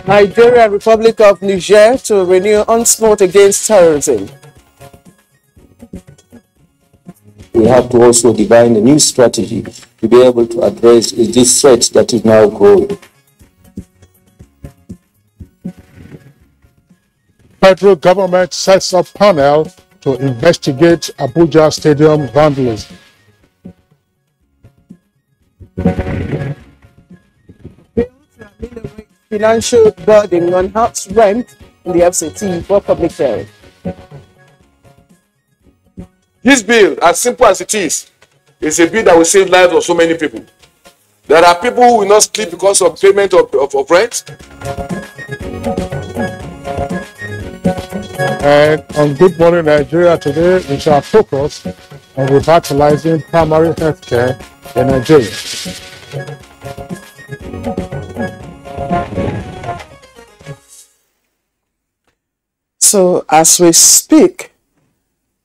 Nigeria, Republic of Niger to renew onslaught against terrorism. We have to also define a new strategy to be able to address this threat that is now growing. Federal government sets up panel to investigate Abuja stadium vandalism. Financial burden on house rent in the FCT for public hearing. This bill, as simple as it is a bill that will save lives of so many people. There are people who will not sleep because of payment of rent. And on Good Morning Nigeria today, we shall focus on revitalizing primary health care in Nigeria. So as we speak,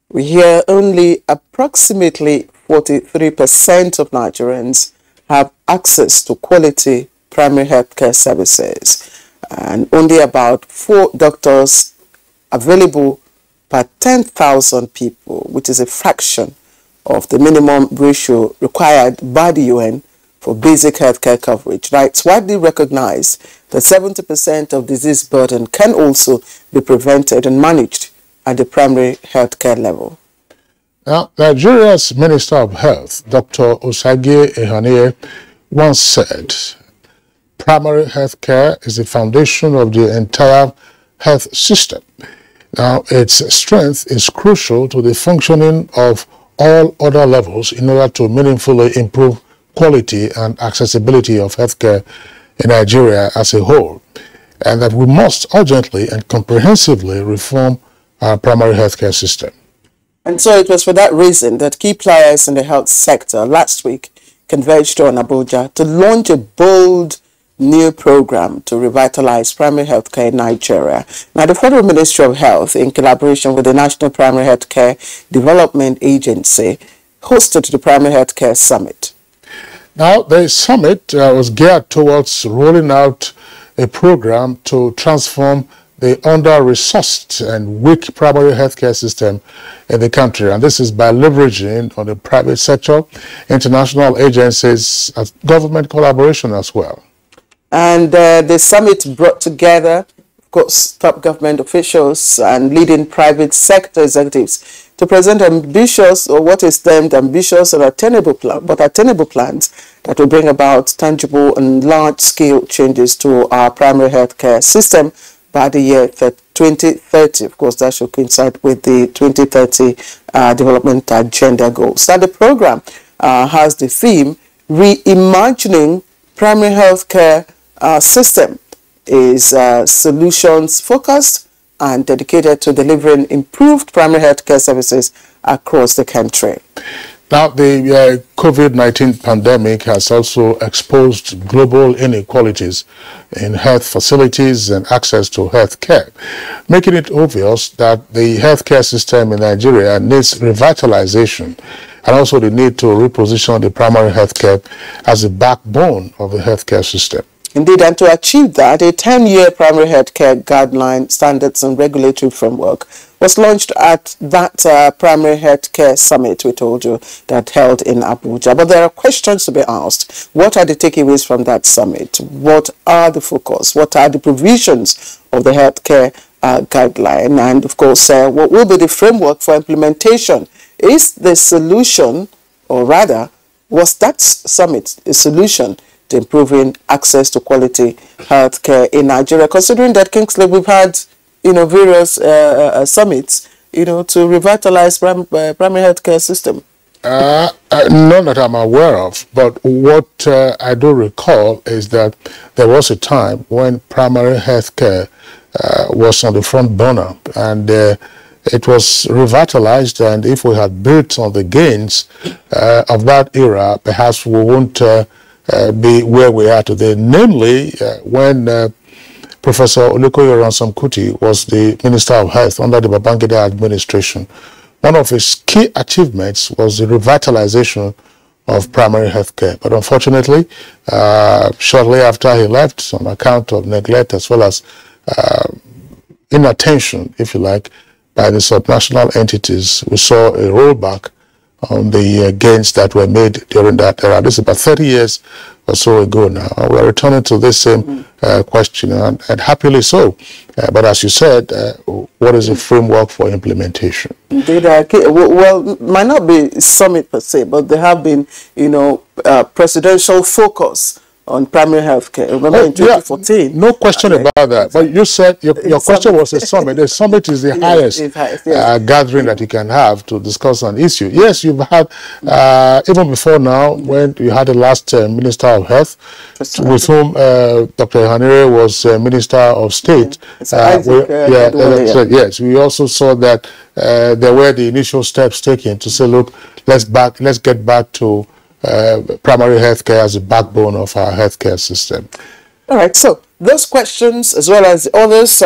we hear only approximately 43% of Nigerians have access to quality primary health care services, and only about 4 doctors available per 10,000 people, which is a fraction of the minimum ratio required by the UN for basic healthcare coverage. Now, it's widely recognized that 70% of disease burden can also be prevented and managed at the primary healthcare level. Now, Nigeria's Minister of Health, Dr. Osage Ehanie, once said, primary healthcare is the foundation of the entire health system. Now, its strength is crucial to the functioning of all other levels in order to meaningfully improve quality and accessibility of healthcare in Nigeria as a whole, and that we must urgently and comprehensively reform our primary healthcare system. And so it was for that reason that key players in the health sector last week converged on Abuja to launch a bold new program to revitalize primary healthcare in Nigeria. Now, the Federal Ministry of Health, in collaboration with the National Primary Healthcare Development Agency, hosted the Primary Healthcare Summit. Now, the summit was geared towards rolling out a program to transform the under-resourced and weak primary healthcare system in the country. And this is by leveraging on the private sector, international agencies, and government collaboration as well. And the summit brought together, of course, top government officials and leading private sector executives to present ambitious, or what is termed ambitious and attainable plans that will bring about tangible and large-scale changes to our primary healthcare system by the year 2030. Of course, that should coincide with the 2030 Development Agenda goals. Now, the program has the theme, Reimagining Primary Healthcare System, is solutions-focused and dedicated to delivering improved primary healthcare services across the country. Now, the COVID-19 pandemic has also exposed global inequalities in health facilities and access to health care, making it obvious that the healthcare system in Nigeria needs revitalization, and also the need to reposition the primary healthcare as the backbone of the healthcare system. Indeed, and to achieve that, a 10-year primary healthcare guideline, standards and regulatory framework was launched at that primary healthcare summit, we told you, that held in Abuja. But there are questions to be asked. What are the takeaways from that summit? What are the focus? What are the provisions of the healthcare guideline? And of course, what will be the framework for implementation? Is the solution, or rather, was that summit a solution to improving access to quality healthcare in Nigeria? Considering that, Kingsley, we've had various summits to revitalize primary healthcare system? None that I'm aware of, but what I do recall is that there was a time when primary health care was on the front burner, and it was revitalized, and if we had built on the gains of that era, perhaps we won't be where we are today. Namely, when Professor Olukoya Ransom-Kuti was the Minister of Health under the Babangida administration, one of his key achievements was the revitalization of primary health care. But unfortunately, shortly after he left, on account of neglect as well as inattention, if you like, by the subnational entities, we saw a rollback on the gains that were made during that era. This is about 30 years or so ago now. We're returning to this same question, and happily so. But as you said, what is the framework for implementation? Indeed, well, might not be summit per se, but there have been, presidential focus on primary health care. Remember in 2014? No question about that. But you said your question was a summit. The summit is the highest gathering that you can have to discuss an issue. Yes, you've had, even before now, when you had the last Minister of Health, with whom Dr. Ehanire was Minister of State. Yes, we also saw that there were the initial steps taken to say, look, let's get back to primary healthcare as a backbone of our healthcare system. All right, so those questions, as well as others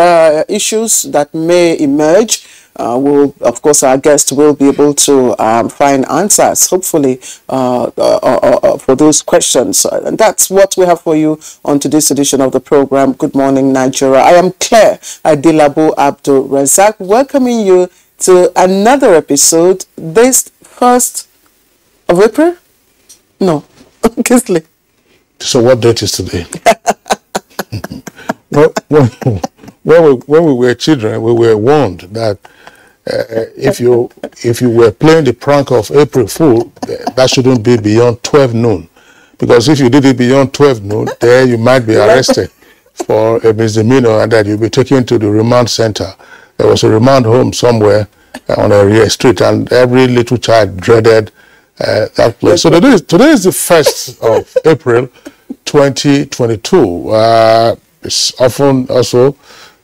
issues that may emerge, of course, our guest will be able to find answers, hopefully, for those questions. And that's what we have for you on today's edition of the program, Good Morning Nigeria. I am Claire Adilabo Abdul Razak, welcoming you to another episode this 1st of April? No, Kisley. So what date is today? Well, when we were children, we were warned that if you were playing the prank of April Fool, that shouldn't be beyond 12 noon. Because if you did it beyond 12 noon, then you might be arrested for a misdemeanor, and that you'll be taken to the remand center. There was a remand home somewhere on a real street, and every little child dreaded that place. So today is the 1st of April 2022. It's often also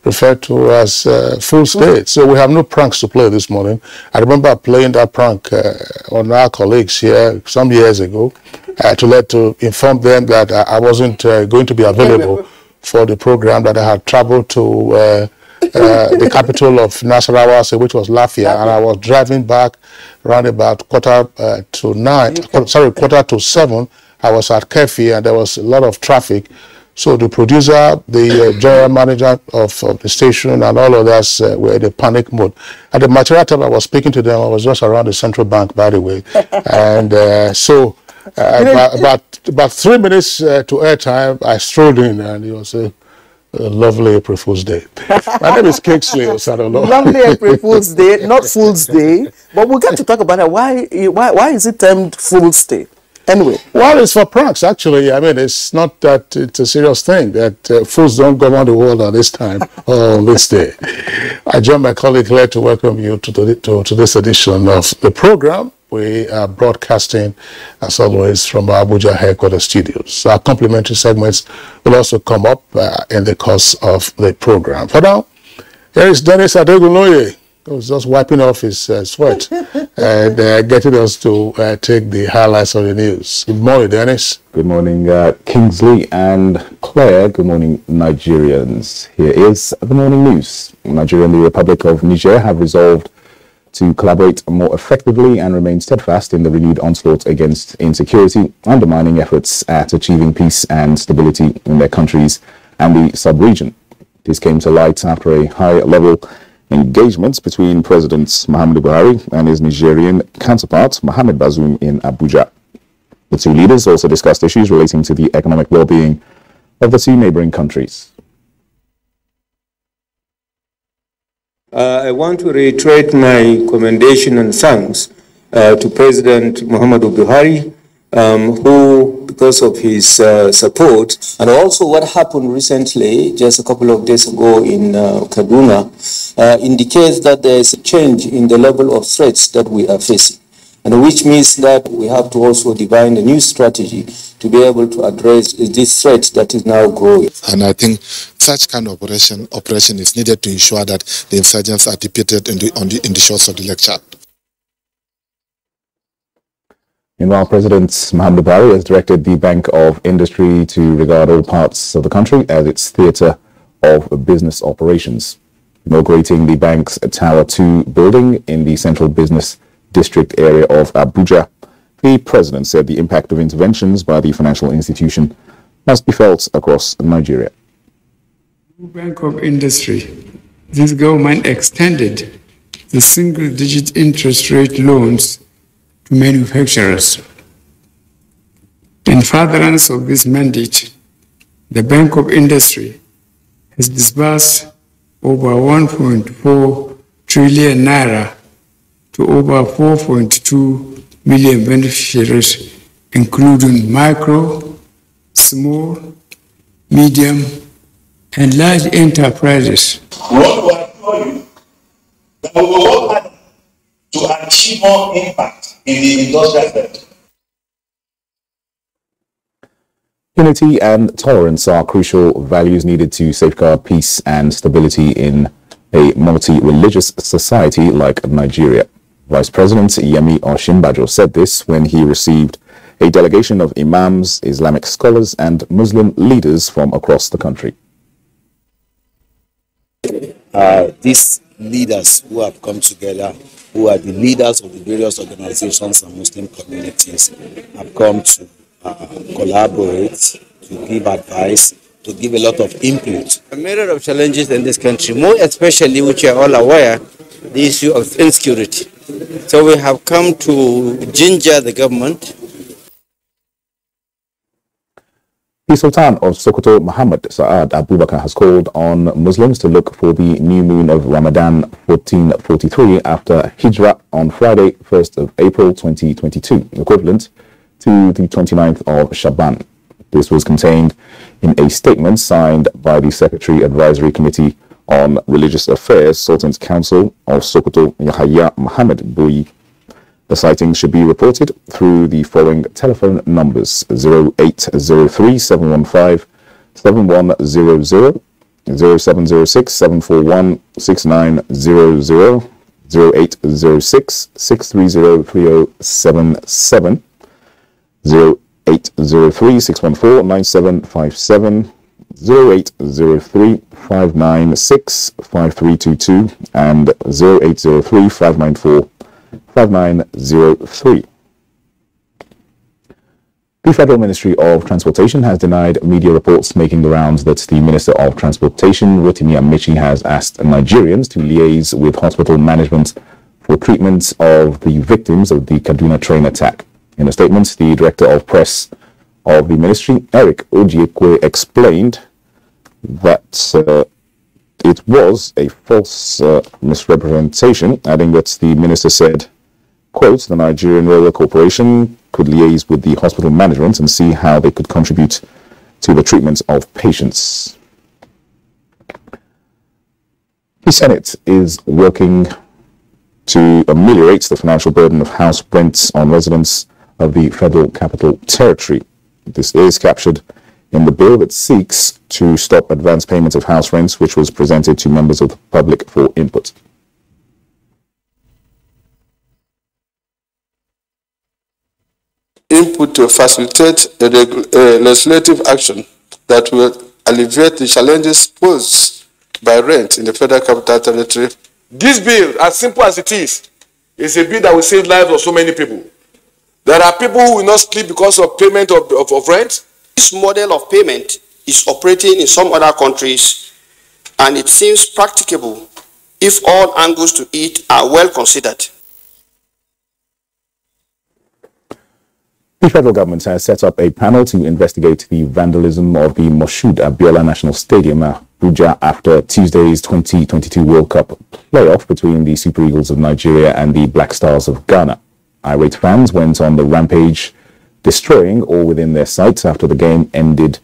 referred to as full state. So we have no pranks to play this morning. I remember playing that prank on our colleagues here some years ago to inform them that I wasn't going to be available for the program, that I had traveled to the capital of Nasarawa, which was Lafia, and I was driving back around about quarter to 7. I was at Kefi, and there was a lot of traffic. So the producer, the general manager of the station, and all of us were in a panic mode. At the material time I was speaking to them, I was just around the central bank, by the way. And about 3 minutes to airtime, I strolled in, and it was a lovely April Fool's Day. My name is Kingsley Osadolo. Lovely April Fool's Day, not Fool's Day. But we'll get to talk about it. Why is it termed Fool's Day? Anyway. Well, it's for pranks, actually. I mean, it's not that it's a serious thing that fools don't go around the world at this time or on this day. I join my colleague Claire to welcome you to this edition of the program. We are broadcasting, as always, from our Abuja headquarters studios. Our complimentary segments will also come up in the course of the program. For now, here is Dennis Adegunoye, who's just wiping off his sweat and getting us to take the highlights of the news. Good morning, Dennis. Good morning, Kingsley and Claire. Good morning, Nigerians. Here is the morning news. Nigeria and the Republic of Niger have resolved to collaborate more effectively and remain steadfast in the renewed onslaught against insecurity, undermining efforts at achieving peace and stability in their countries and the sub-region. This came to light after a high-level engagement between President Muhammadu Buhari and his Nigerian counterpart, Mohamed Bazoum, in Abuja. The two leaders also discussed issues relating to the economic well-being of the two neighboring countries. I want to reiterate my commendation and thanks to President Muhammadu Buhari who, because of his support, and also what happened recently, just a couple of days ago in Kaduna, indicates that there is a change in the level of threats that we are facing, and which means that we have to also divine a new strategy to be able to address this threat that is now growing. And I think such kind of operation is needed to ensure that the insurgents are defeated in the shores of the Lake Chad. Meanwhile, President Muhammad Buhari has directed the Bank of Industry to regard all parts of the country as its theatre of business operations. Inaugurating the bank's Tower 2 building in the central business district area of Abuja, the president said the impact of interventions by the financial institution must be felt across Nigeria. Bank of Industry, this government extended the single-digit interest rate loans to manufacturers. In furtherance of this mandate, the Bank of Industry has disbursed over 1.4 trillion naira to over 4.2 million beneficiaries, including micro, small, medium, and large enterprises. We want to assure you that we will work hard to achieve more impact in the industrial sector. Unity and tolerance are crucial values needed to safeguard peace and stability in a multi-religious society like Nigeria. Vice President Yemi Osinbajo said this when he received a delegation of imams, Islamic scholars, and Muslim leaders from across the country. These leaders who have come together, who are the leaders of the various organizations and Muslim communities, have come to collaborate, to give advice, to give a lot of input. A myriad of challenges in this country, more especially, which you are all aware, the issue of insecurity. So we have come to ginger the government. The Sultan of Sokoto, Muhammad Saad Abubakar, has called on Muslims to look for the new moon of Ramadan 1443 after Hijrah on Friday, 1st of April 2022, equivalent to the 29th of Shaban. This was contained in a statement signed by the Secretary Advisory Committee on Religious Affairs, Sultan's Council of Sokoto, Yahya Muhammad Boyi. The sightings should be reported through the following telephone numbers: 0803 715 7100, 0706 741 6900, 0806 630 3077, 0803 614 9757, 0803 596 5322, and 0803 594 5903. The Federal Ministry of Transportation has denied media reports making the rounds that the Minister of Transportation, Rotimi Amechi, has asked Nigerians to liaise with hospital management for treatment of the victims of the Kaduna train attack. In a statement, the Director of Press of the Ministry, Eric Ojiekwe, explained that it was a false misrepresentation, adding that the minister said, quote, the Nigerian Railway Corporation could liaise with the hospital management and see how they could contribute to the treatment of patients. The Senate is working to ameliorate the financial burden of house rents on residents of the Federal Capital Territory. This is captured in the bill that seeks to stop advance payments of house rents, which was presented to members of the public for input. Input to facilitate a legislative action that will alleviate the challenges posed by rent in the Federal Capital Territory. This bill, as simple as it is a bill that will save lives of so many people. There are people who will not sleep because of payment of rent. This model of payment is operating in some other countries, and it seems practicable if all angles to it are well considered. The federal government has set up a panel to investigate the vandalism of the Moshood Abiola National Stadium, Abuja, after Tuesday's 2022 World Cup playoff between the Super Eagles of Nigeria and the Black Stars of Ghana. Irate fans went on the rampage destroying all within their sights after the game ended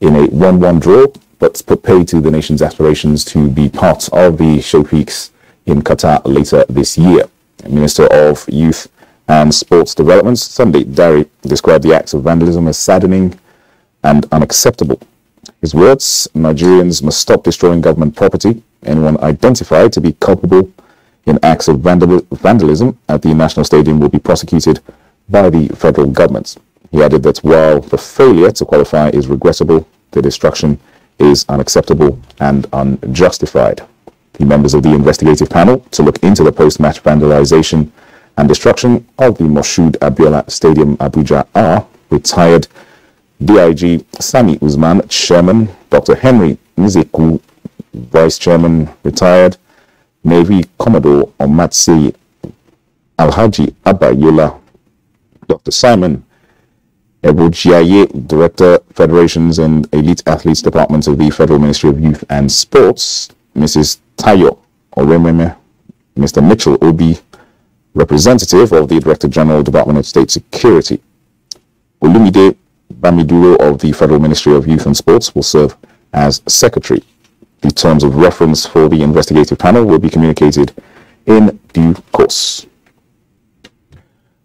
in a 1-1 draw, but put pay to the nation's aspirations to be part of the Showpeaks in Qatar later this year. Minister of Youth and Sports Development, Sunday Dari, described the acts of vandalism as saddening and unacceptable. His words, Nigerians must stop destroying government property. Anyone identified to be culpable in acts of vandalism at the National Stadium will be prosecuted by the federal government. He added that while the failure to qualify is regrettable, the destruction is unacceptable and unjustified. The members of the investigative panel to look into the post-match vandalization and destruction of the Moshood Abiola Stadium, Abuja, are retired DIG Sani Usman, Chairman, Dr. Henry Nzeku, Vice Chairman, retired Navy Commodore Omatsi Alhaji Abayola, Dr. Simon Ebojiaye, Director, Federations and Elite Athletes Department of the Federal Ministry of Youth and Sports, Mrs. Tayo Orememe, Mr. Mitchell Obi, Representative of the Director General, Department of State Security. Olumide Bamiduro of the Federal Ministry of Youth and Sports will serve as Secretary. The terms of reference for the investigative panel will be communicated in due course.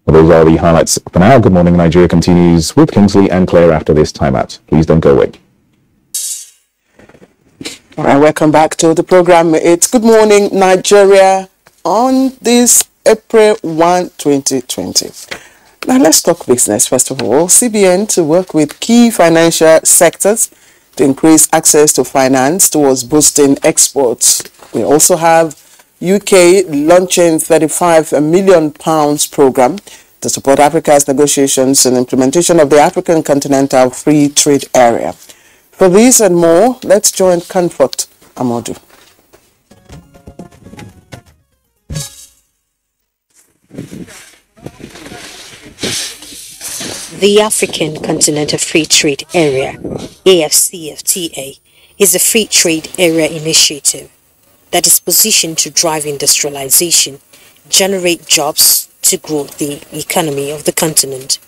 Well, those are the highlights for now. Good Morning Nigeria continues with Kingsley and Claire after this timeout. Please don't go away. All right, welcome back to the program. It's Good Morning Nigeria on this April 1, 2020. Now let's talk business first of all. CBN to work with key financial sectors to increase access to finance towards boosting exports. We also have UK launching £35 million program to support Africa's negotiations and implementation of the African Continental Free Trade Area. For these and more, let's join Comfort Amodu. The African Continental Free Trade Area, AFCFTA, is a free trade area initiative that is positioned to drive industrialization, generate jobs to grow the economy of the continent.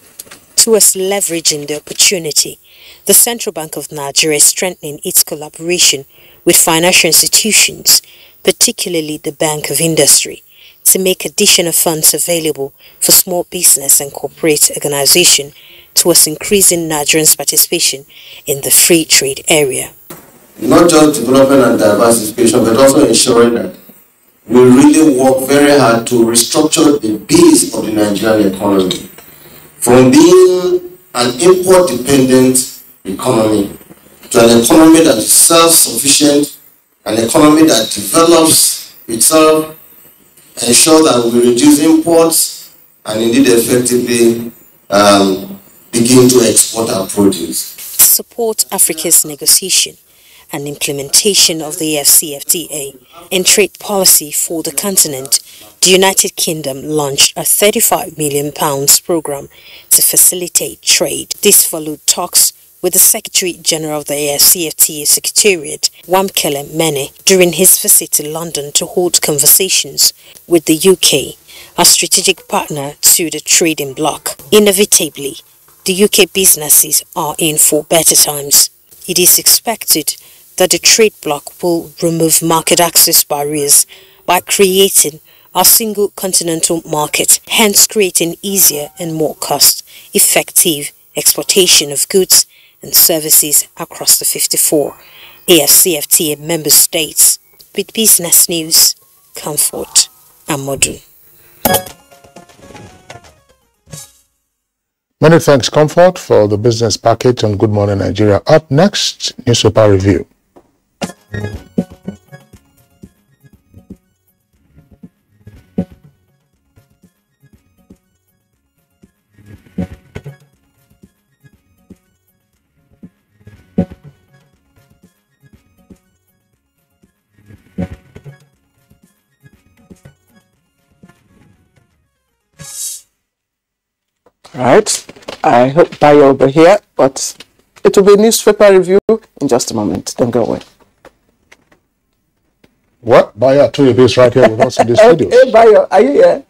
Towards leveraging the opportunity, the Central Bank of Nigeria is strengthening its collaboration with financial institutions, particularly the Bank of Industry, to make additional funds available for small business and corporate organizations towards increasing Nigerians' participation in the free trade area. Not just development and diversification, but also ensuring that we really work very hard to restructure the base of the Nigerian economy from being an import-dependent economy to an economy that is self-sufficient, an economy that develops itself, ensure that we reduce imports and indeed effectively begin to export our produce. To support Africa's negotiation and implementation of the AFCFTA and trade policy for the continent, the United Kingdom launched a £35 million program to facilitate trade. This followed talks with the Secretary General of the AFCFTA Secretariat, Wamkele Mene, during his visit to London to hold conversations with the UK, a strategic partner to the trading bloc. Inevitably, the UK businesses are in for better times. It is expected that the trade bloc will remove market access barriers by creating a single continental market, hence creating easier and more cost-effective exportation of goods and services across the 54 AFCFTA member states. With Business News, Comfort Amodu. Many thanks, Comfort, for the business package on Good Morning Nigeria. Up next, newspaper review. Right, I hope Bayo will be here, but it will be a newspaper review in just a moment. Don't go away. What? Bayo Atuyebi is right here with us in the studio. Hey, Bayo, are you here?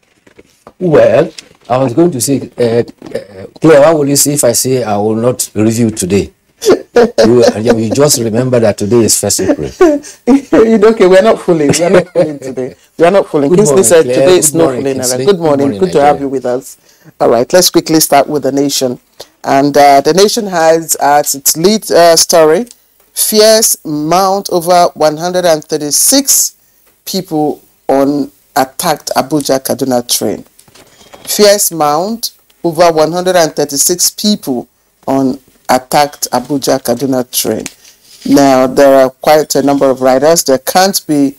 Well, I was going to say, Claire, what will you see if I say I will not review today? you just remember that today is 1st April. Okay, we're not fooling. We're not fooling today. We're not fooling. Kingsley said Claire. today is Good no morning, fooling. Kingsley. Good morning. Good to have you with us. All right, let's quickly start with the nation. And the nation has as its lead story, fears mount over 136 people on attacked Abuja Kaduna train. Fears mount over 136 people on attacked Abuja Kaduna train. Now there are quite a number of riders. They can't be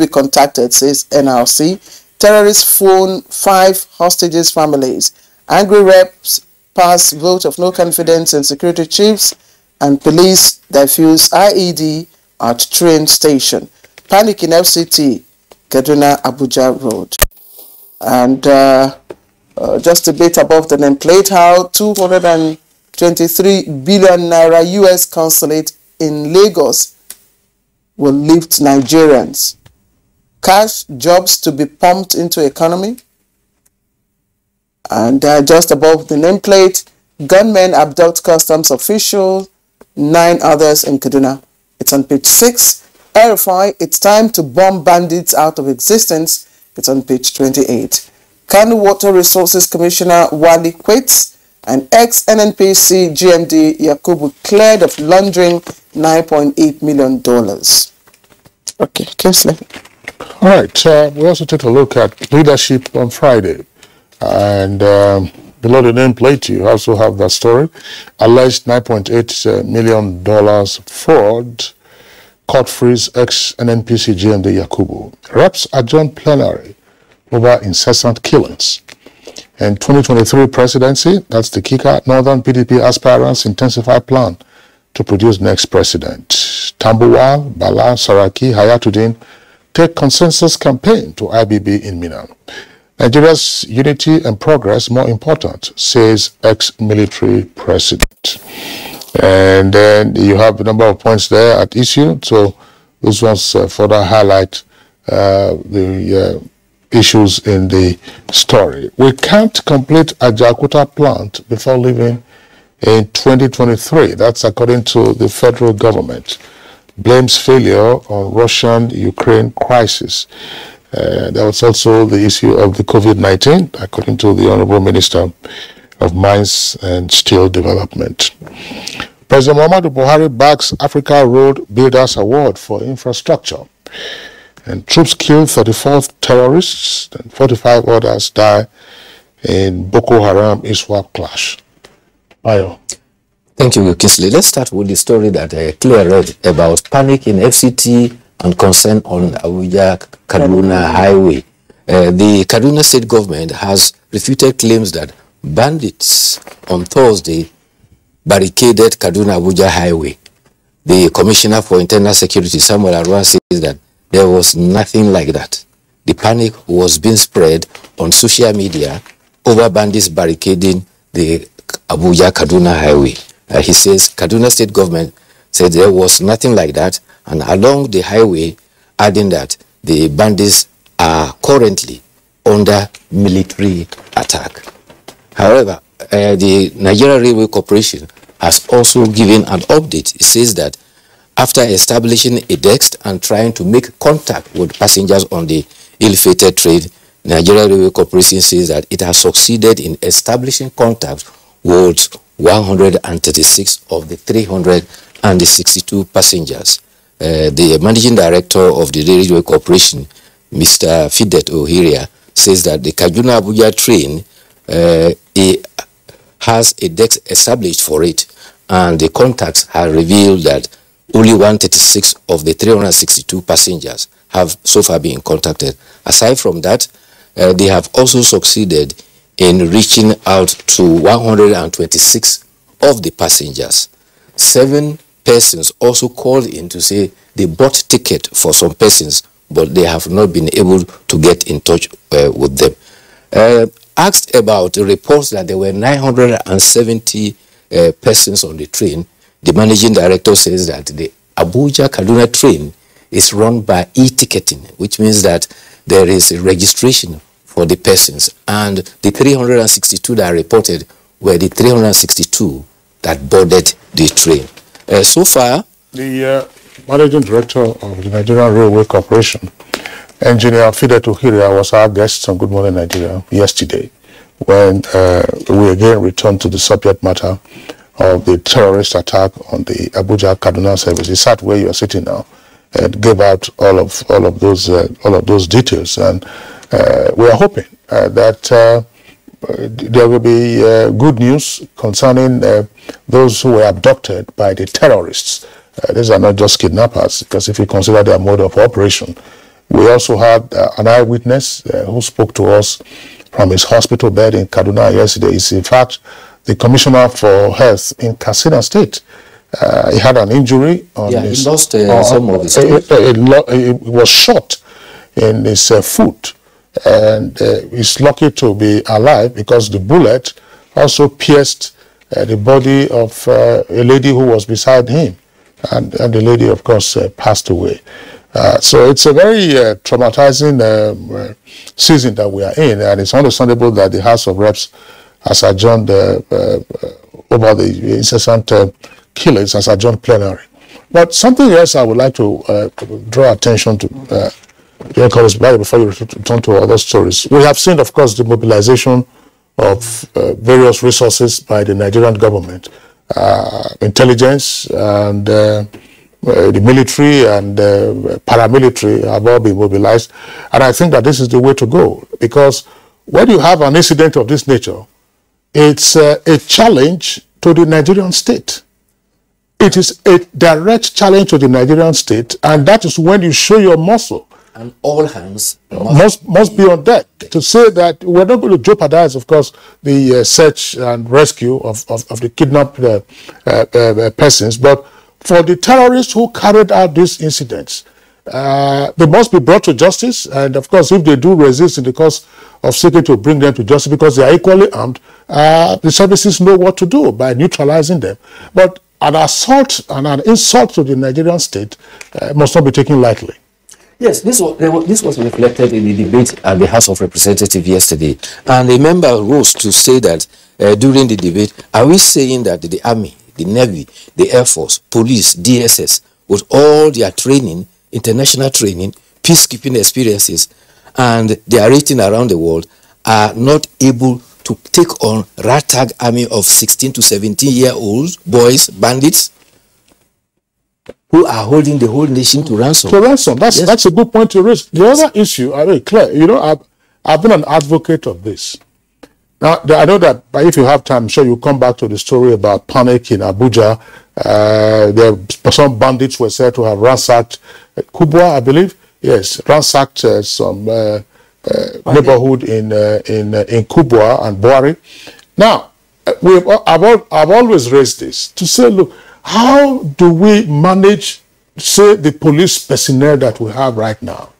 contacted, says NRC. Terrorists phone 5 hostages' families. Angry reps pass vote of no confidence in security chiefs, and police defuse IED at train station. Panic in FCT, Kaduna Abuja Road. And just a bit above the nameplate, how 223 billion naira US consulate in Lagos will lift Nigerians. Cash jobs to be pumped into economy. And just above the nameplate, gunmen abduct customs official, 9 others in Kaduna. It's on page 6. RFI, it's time to bomb bandits out of existence. It's on page 28. Kano Water Resources Commissioner Wali Quates and ex-NNPC GMD Yakubu cleared of laundering $9.8 million. Okay, Kingsley. All right, we also take a look at leadership on Friday. And below the nameplate, you also have that story. Alleged $9.8 million fraud. Court frees ex-NNPC GMD Yakubu. Reps adjourn plenary over incessant killings. And 2023 presidency, that's the kicker. Northern PDP aspirants intensify plan to produce next president. Tambuwal, Bala, Saraki, Hayatuddin take consensus campaign to IBB in Minna. Nigeria's unity and progress more important, says ex-military president. And then you have a number of points there at issue. So those ones further highlight the issues in the story. We can't complete Ajaokuta plant before leaving in 2023. That's according to the federal government. Blames failure on Russian-Ukraine crisis. There was also the issue of the COVID-19, according to the Honorable Minister of Mines and Steel Development. President Muhammadu Buhari backs Africa Road Builders Award for infrastructure. And troops kill 34 terrorists and 45 others die in Boko Haram ISWAP clash. Ayo. Thank you, Kingsley. Let's start with the story that Claire read about panic in FCT and concern on Abuja Kaduna Highway. The Kaduna state government has refuted claims that bandits on Thursday barricaded Kaduna Abuja Highway. The Commissioner for Internal Security, Samuel Arwan, says that there was nothing like that. The panic was being spread on social media over bandits barricading the Abuja Kaduna Highway. He says Kaduna state government said there was nothing like that, and along the highway, adding that the bandits are currently under military attack. However, the Nigerian Railway Corporation has also given an update. It says that after establishing a desk and trying to make contact with passengers on the ill-fated train, Nigerian Railway Corporation says that it has succeeded in establishing contact with 136 of the 362 passengers. The managing director of the Railway Corporation, Mr. Fidet Ohiria, says that the Kaduna Abuja train has a desk established for it, and the contacts have revealed that only 136 of the 362 passengers have so far been contacted. Aside from that, they have also succeeded in reaching out to 126 of the passengers. 7 persons also called in to say they bought ticket for some persons, but they have not been able to get in touch with them. Asked about the reports that there were 970 persons on the train, the managing director says that the Abuja Kaduna train is run by e-ticketing, which means that there is a registration for the persons, and the 362 that are reported were the 362 that boarded the train. So far, the managing director of the Nigerian Railway Corporation, Engineer Fidetu Hiria, was our guest on Good Morning Nigeria yesterday, when we again returned to the subject matter of the terrorist attack on the Abuja Kaduna service. He sat where you are sitting now and gave out all of those details, and we are hoping that there will be good news concerning those who were abducted by the terrorists. These are not just kidnappers, because if you consider their mode of operation. We also had an eyewitness who spoke to us from his hospital bed in Kaduna yesterday. He's in fact the Commissioner for Health in Katsina State. He had an injury on his... he lost some of his... He was shot in his foot, and he's lucky to be alive because the bullet also pierced the body of a lady who was beside him, and the lady, of course, passed away. So it's a very traumatizing season that we are in, and it's understandable that the House of Reps has adjourned over the incessant killings, has adjourned plenary. But something else I would like to draw attention to, before you return to other stories. We have seen, of course, the mobilization of various resources by the Nigerian government, intelligence and the military and paramilitary have all been mobilized. And I think that this is the way to go, because when you have an incident of this nature, it's a challenge to the Nigerian state. It is a direct challenge to the Nigerian state, and that is when you show your muscle. And all hands must be on deck to say that we're not going to jeopardize, of course, the search and rescue of the kidnapped persons, but for the terrorists who carried out these incidents, they must be brought to justice. And of course, if they do resist in the course of seeking to bring them to justice because they are equally armed, the services know what to do by neutralizing them. But an assault and an insult to the Nigerian state must not be taken lightly. Yes, this was reflected in the debate at the House of Representatives yesterday. And a member rose to say that during the debate, are we saying that the Army, the Navy, the Air Force, Police, DSS, with all their training, international training, peacekeeping experiences, and their rating around the world, are not able to take on ragtag army of 16 to 17-year-olds, boys, bandits, who are holding the whole nation to ransom? To ransom. That's a good point to raise. The other issue, I mean, Claire, you know, I've been an advocate of this. Now, I know that, but if you have time, I'm sure you'll come back to the story about panic in Abuja. Some bandits were said to have ransacked Kubwa, I believe. Yes, ransacked some neighborhood in Kubwa and Buari. Now, I've always raised this to say, look, how do we manage, say, the police personnel that we have right now?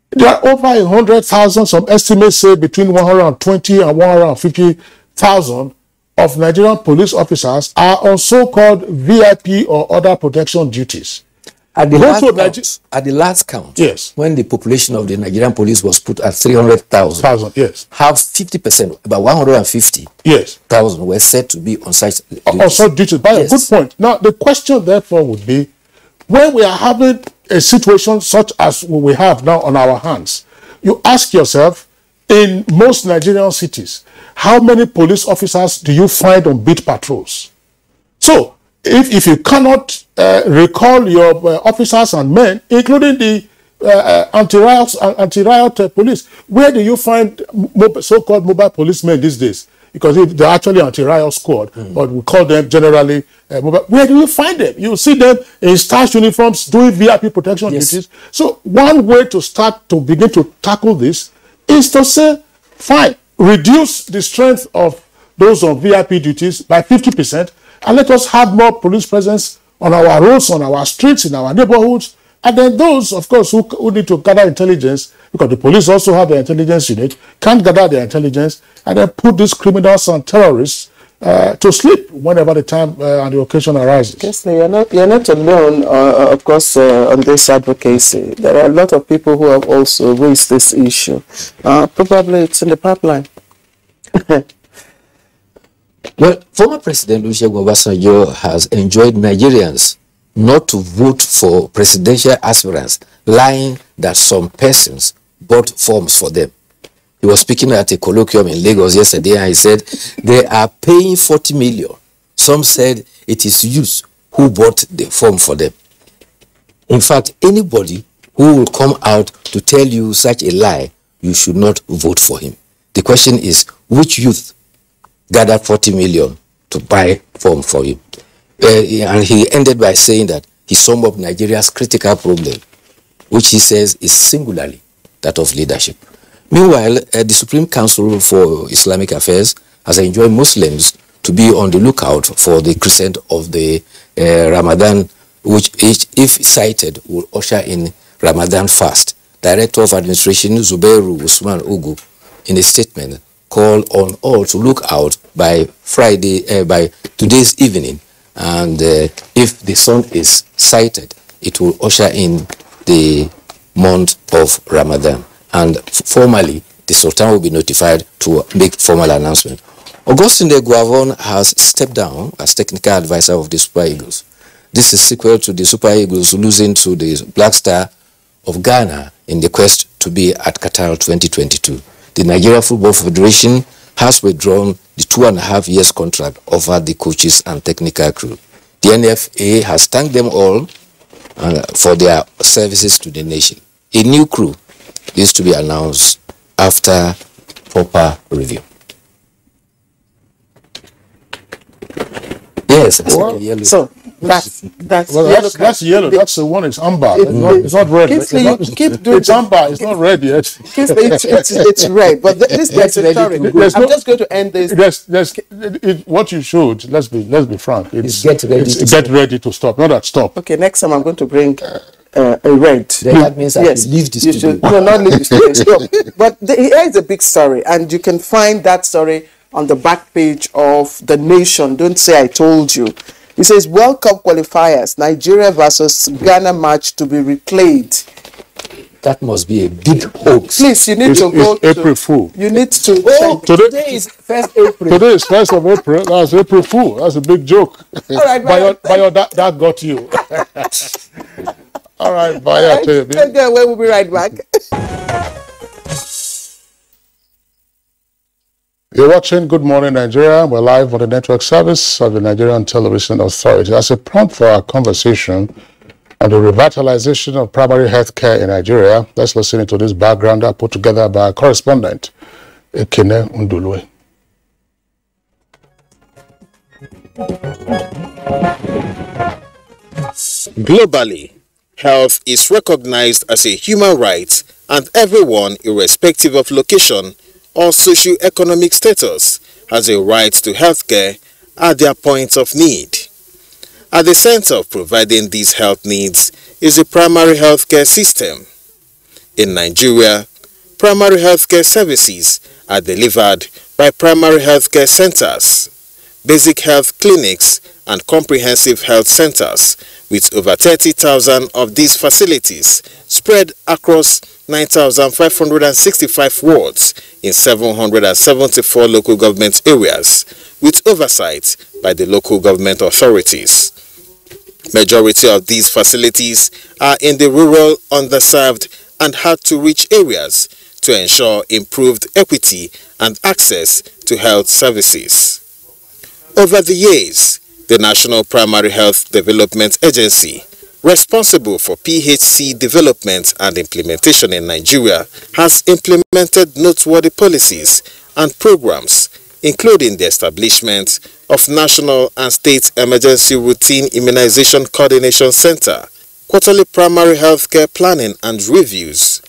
There are over 100,000, some estimates say between 120 and 150,000 of Nigerian police officers are on so-called VIP or other protection duties. At the last count, yes, when the population of the Nigerian police was put at 300,000, yes, have 50%, about 150,000, yes, were said to be on such duties. On such duties. By a good point. Now, the question therefore would be, when we are having a situation such as we have now on our hands, you ask yourself, in most Nigerian cities, how many police officers do you find on beat patrols? So, if you cannot recall your officers and men, including the anti-riot police, where do you find so-called mobile policemen these days? Because they're actually anti-riot squad, but we call them generally mobile. Where do you find them? You see them in starched uniforms doing VIP protection duties. So one way to start to begin to tackle this is to say, fine, reduce the strength of those on VIP duties by 50%, and let us have more police presence on our roads, on our streets, in our neighborhoods. And then those, of course, who need to gather intelligence, because the police also have their intelligence unit, can't gather their intelligence, and then put these criminals and terrorists to sleep whenever the time and the occasion arises. Yes, you're not alone, of course, on this advocacy. There are a lot of people who have also raised this issue. Probably it's in the pipeline. Well, former President Olusegun Obasanjo has enjoined Nigerians not to vote for presidential aspirants, lying that some persons bought forms for them. He was speaking at a colloquium in Lagos yesterday, and he said they are paying 40 million. Some said it is youth who bought the form for them. In fact, anybody who will come out to tell you such a lie, you should not vote for him. The question is, which youth gathered 40 million to buy form for him? And he ended by saying that he summed up Nigeria's critical problem, which he says is singularly that of leadership. Meanwhile, the Supreme Council for Islamic Affairs has enjoined Muslims to be on the lookout for the crescent of the Ramadan, which, if cited, will usher in Ramadan fast. Director of Administration Zubairu Usman Ugu, in a statement, called on all to look out by Friday, by today's evening, and if the sun is sighted, it will usher in the month of Ramadan. And formally, the Sultan will be notified to make formal announcement. Augustine de Guavon has stepped down as technical advisor of the Super Eagles. This is sequel to the Super Eagles losing to the Black Star of Ghana in the quest to be at Qatar 2022. The Nigeria Football Federation has withdrawn the 2.5 years contract offered the coaches and technical crew. The NFA has thanked them all for their services to the nation. A new crew is to be announced after proper review. Yes, well, so that's yellow. That's the one. It's amber. It's not red. It's amber. It's not red yet. It's red. But this is story. I'm just going to end this. What you should. Let's be frank. It's get ready to stop. Not that stop. Okay. Next time I'm going to bring a red. Then that means I should leave this. You should not leave this. But here is a big story, and you can find that story on the back page of The Nation. Don't say I told you. It says, World Cup qualifiers, Nigeria versus Ghana match to be replayed. That must be a big hoax. Please, you need to go to April Fool. You need to. Oh, today is 1st April. Today is 1st of April. That's April Fool. That's a big joke. All right, that got you. All right, bye. Okay, we'll be right back. You're watching Good Morning Nigeria. We're live on the network service of the Nigerian Television Authority. As a prompt for our conversation on the revitalization of primary health care in Nigeria, let's listen to this background put together by our correspondent, Ekene Undulwe. Globally, health is recognized as a human right, and everyone, irrespective of location or socio-economic status, has a right to healthcare at their points of need. At the center of providing these health needs is the primary healthcare system. In Nigeria, primary healthcare services are delivered by primary healthcare centers, basic health clinics, and comprehensive health centers, with over 30,000 of these facilities spread across 9,565 wards in 774 local government areas, with oversight by the local government authorities. Majority of these facilities are in the rural, underserved, and hard-to-reach areas to ensure improved equity and access to health services. Over the years, the National Primary Health Development Agency, responsible for PHC development and implementation in Nigeria, has implemented noteworthy policies and programs, including the establishment of National and State Emergency Routine Immunization Coordination Center, quarterly primary healthcare planning and reviews,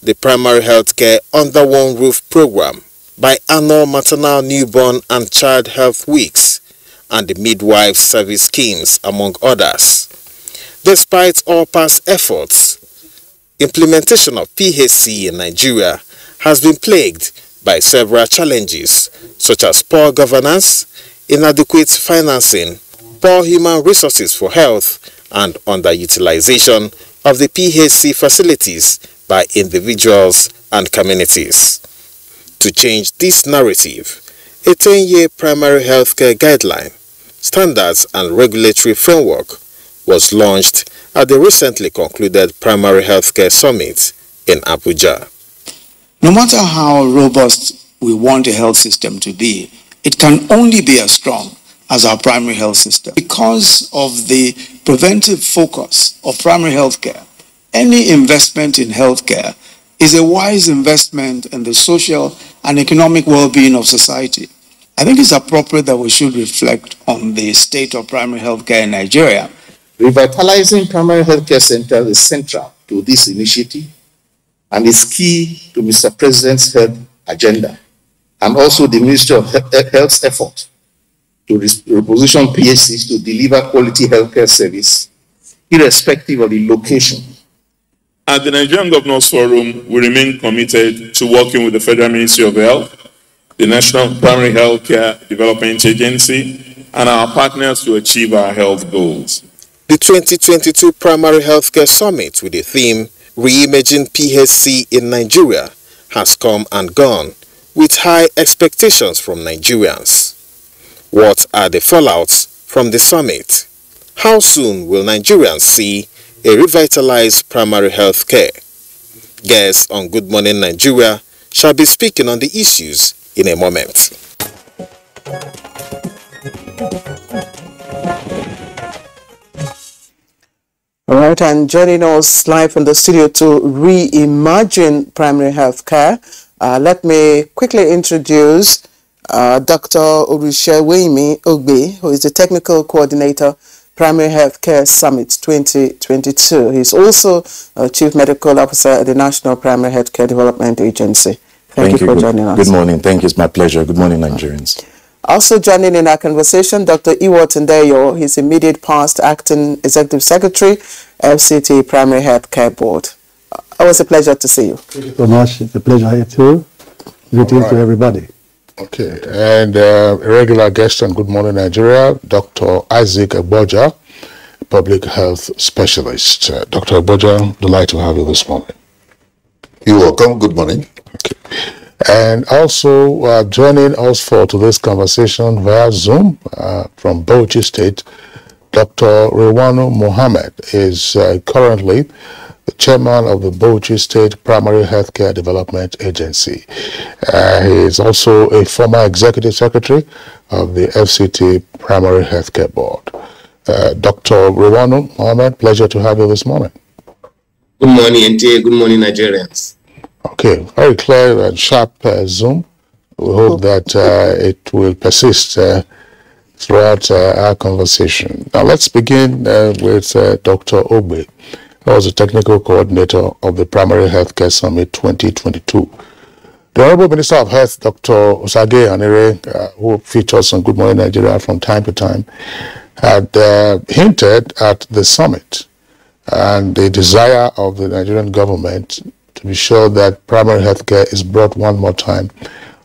the Primary Healthcare Under One Roof program, biannual maternal, newborn and child health weeks, and the midwife service schemes, among others. Despite all past efforts, implementation of PHC in Nigeria has been plagued by several challenges, such as poor governance, inadequate financing, poor human resources for health, and underutilization of the PHC facilities by individuals and communities. To change this narrative, a 10-year primary healthcare guideline, standards and regulatory framework was launched at the recently concluded Primary Healthcare Summit in Abuja. No matter how robust we want a health system to be, it can only be as strong as our primary health system. Because of the preventive focus of primary healthcare, any investment in healthcare is a wise investment in the social and economic well-being of society. I think it's appropriate that we should reflect on the state of primary healthcare in Nigeria. Revitalizing primary healthcare centers is central to this initiative and is key to Mr. President's health agenda and also the Ministry of Health's effort to reposition PHCs to deliver quality healthcare service irrespective of the location. At the Nigerian Governors Forum, we remain committed to working with the Federal Ministry of Health, the National Primary Healthcare Development Agency, and our partners to achieve our health goals. The 2022 Primary Healthcare Summit with the theme Reimagining PHC in Nigeria has come and gone with high expectations from Nigerians. What are the fallouts from the summit? How soon will Nigerians see a revitalized primary health care? Guests on Good Morning Nigeria shall be speaking on the issues in a moment. All right, and joining us live in the studio to reimagine primary health care, let me quickly introduce Dr. Orushewemi Ogbe, who is the Technical Coordinator, Primary Healthcare Summit 2022. He's also Chief Medical Officer at the National Primary Healthcare Development Agency. Thank you for joining us. Good morning. Thank you. It's my pleasure. Good morning, Nigerians. Also joining in our conversation, Dr. Iwo Tundeyo. He's immediate past Acting Executive Secretary, FCT Primary Healthcare Board. Always a pleasure to see you. Thank you so much. It's a pleasure here too. Greetings to everybody. Okay, and a regular guest on Good Morning Nigeria, Dr. Isaac Abuja, Public Health Specialist. Dr. Abuja, delight to have you this morning. You're welcome. Good morning. Okay. And also joining us for today's conversation via Zoom from Bauchi State, Dr. Rewanu Mohammed is currently the chairman of the Bauchi State Primary Healthcare Development Agency. He is also a former executive secretary of the FCT Primary Healthcare Board. Dr. Rewanu Mohammed, pleasure to have you this morning. Good morning, NTA. Good morning, Nigerians. Okay, very clear and sharp Zoom. We hope that it will persist throughout our conversation. Now let's begin with Dr. Ogbe, who was the technical coordinator of the Primary Healthcare Summit 2022. The Honorable Minister of Health, Dr. Osagie Ihanire, who features on Good Morning Nigeria from time to time, had hinted at the summit and the desire of the Nigerian government to be sure that primary health care is brought one more time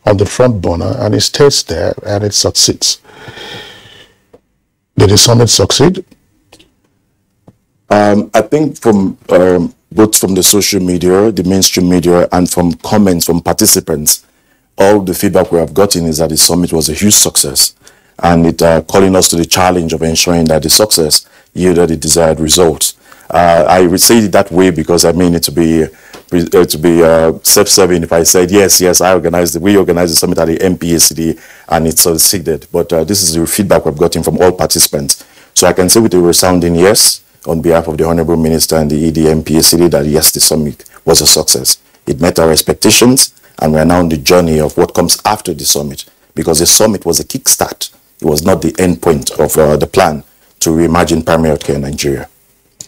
on the front burner, and it stays there and it succeeds. Did the summit succeed? I think from both from the social media, the mainstream media, and from comments from participants, all the feedback we have gotten is that the summit was a huge success, and it calling us to the challenge of ensuring that the success yielded the desired results. I would say it that way because I mean it to be self-serving if I said yes, we organized the summit at the NPACD and it succeeded. But this is the feedback we've gotten from all participants. So I can say with a resounding yes on behalf of the Honorable Minister and the NPACD that yes, the summit was a success. It met our expectations, and we are now on the journey of what comes after the summit, because the summit was a kickstart. It was not the end point of the plan to reimagine primary healthcare in Nigeria.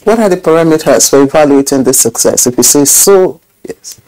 What are the parameters for evaluating this success? If you say so, yes.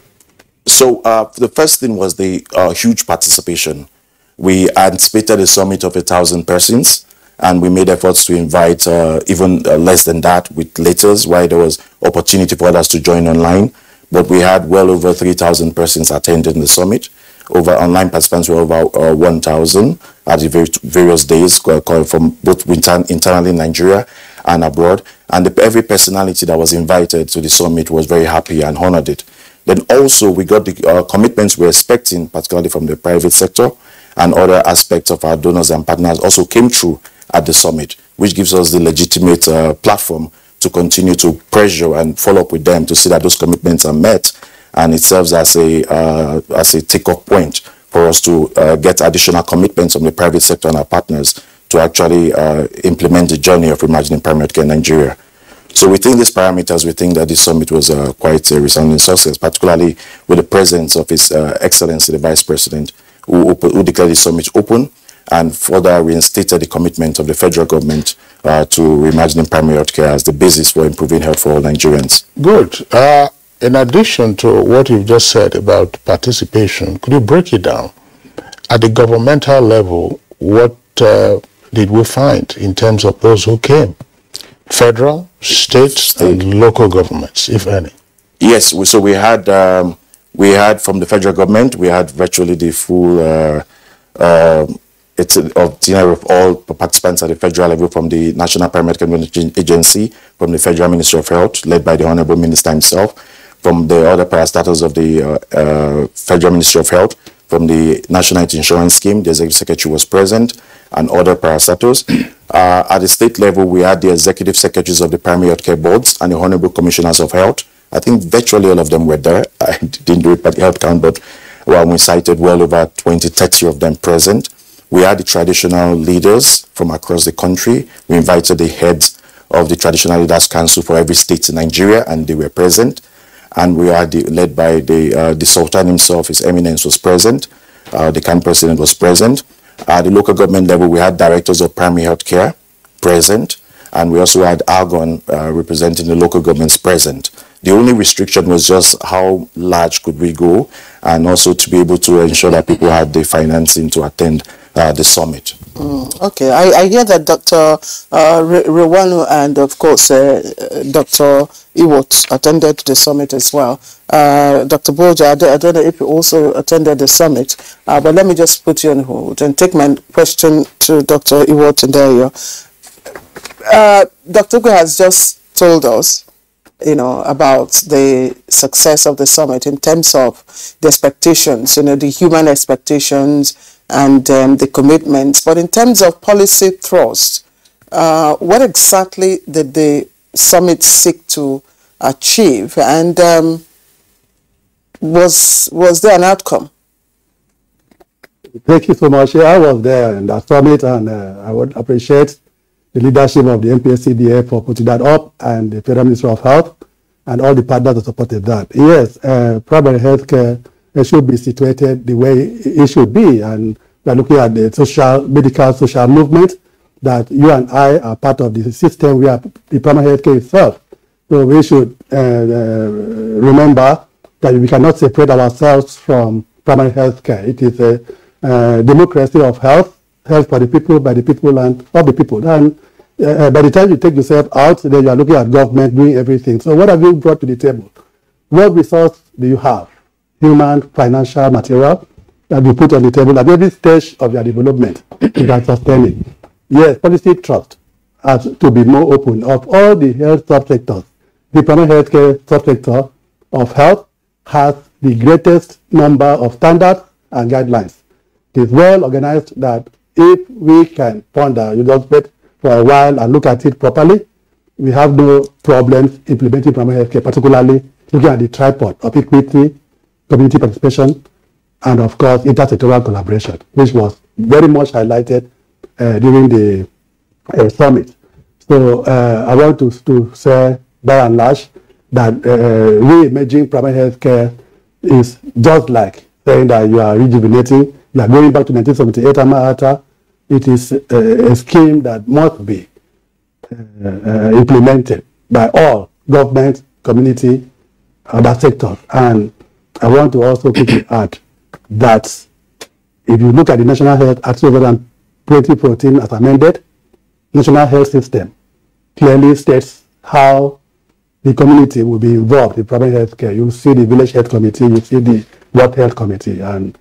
So the first thing was the huge participation. We anticipated a summit of 1,000 persons, and we made efforts to invite even less than that with letters, while there was opportunity for others to join online. But we had well over 3,000 persons attending the summit. online participants were over 1,000 at the various days from both internally in Nigeria and abroad. And every personality that was invited to the summit was very happy and honored it. Then also we got the commitments we're expecting, particularly from the private sector, and other aspects of our donors and partners also came through at the summit, which gives us the legitimate platform to continue to pressure and follow up with them to see that those commitments are met. And it serves as a take-off point for us to get additional commitments from the private sector and our partners to actually implement the journey of reimagining primary healthcare in Nigeria. So within these parameters, we think that this summit was quite a resounding success, particularly with the presence of His Excellency, the Vice President, who declared the summit open and further reinstated the commitment of the federal government to reimagining primary healthcare as the basis for improving health for all Nigerians. Good. In addition to what you've just said about participation, could you break it down? At the governmental level, what did we find in terms of those who came? Federal, state, and local governments, if any? Yes, so we had from the federal government, we had virtually the full of all participants at the federal level, from the National Primary Healthcare Agency, from the Federal Ministry of Health, led by the Honorable Minister himself, from the other parastatals of the Federal Ministry of Health, from the National Health Insurance Scheme, the Executive Secretary was present, and other parastatals. At the state level, we had the Executive Secretaries of the Primary Healthcare Boards and the Honorable Commissioners of Health. I think virtually all of them were there. I didn't do it by the health count, but we cited well over 20, 30 of them present. We had the traditional leaders from across the country. We invited the heads of the Traditional Leaders Council for every state in Nigeria, and they were present. And we had led by the Sultan himself. His Eminence was present. The Camp President was present. At the local government level, we had directors of primary health care present, and we also had Argon representing the local governments present. The only restriction was just how large could we go, and also to be able to ensure that people had the financing to attend the summit. Okay, I hear that Dr. Rewanu and of course Dr. Iwot attended the summit as well. Dr. Boja, I don't know if you also attended the summit, but let me just put you on hold and take my question to Dr. Iwot and there. Dr. Ugo has just told us, about the success of the summit in terms of the expectations, the human expectations and the commitments. But in terms of policy thrust, what exactly did the summit seek to achieve, and was there an outcome? Thank you so much. I was there in that summit, and I would appreciate the leadership of the NPSCDA for putting that up, and the Federal Ministry of Health, and all the partners that supported that. Yes, primary health care should be situated the way it should be, and we are looking at the medical social movement, that you and I are part of the system. We are the primary health care itself. So we should remember that we cannot separate ourselves from primary health care. It is a democracy of health for the people, by the people, and of the people. And by the time you take yourself out, then you are looking at government doing everything. So what have you brought to the table? What resource do you have? Human, financial, material, that you put on the table at every stage of your development. You can sustain it. Yes, policy trust has to be more open. Of all the health subsectors, the primary healthcare subsector of health has the greatest number of standards and guidelines. It is well organized that if we can ponder, you just wait for a while and look at it properly, we have no problems implementing primary healthcare, particularly looking at the tripod of equity, community participation, and of course intersectoral collaboration, which was very much highlighted during the summit. So I want to say by and large that reimagining primary health care is just like saying that you are rejuvenating, you are going back to 1978 Amahata. It is a scheme that must be implemented by all government, community, other sectors. And I want to also quickly add that if you look at the National Health Act 2014 as amended, National Health System clearly states how the community will be involved in primary health care. You see the village health committee, you see the World Health Committee, and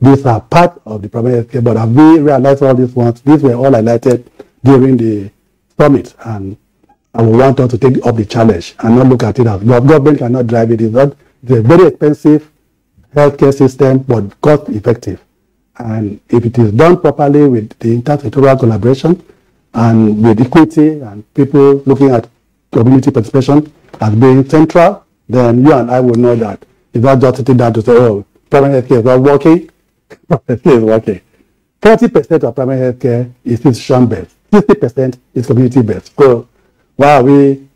these are part of the primary health care, but have we realized all these ones? These were all highlighted during the summit, and I would want us to take up the challenge and not look at it as government cannot drive it. It's a very expensive healthcare system, but cost effective. And if it is done properly with the intersectoral collaboration and with equity and people looking at community participation as being central, then you and I will know that it's not just sitting down to say, oh, primary health care is not working. Primary health care is working. 30% of primary health care is institution-based. 60% is community-based. So why are we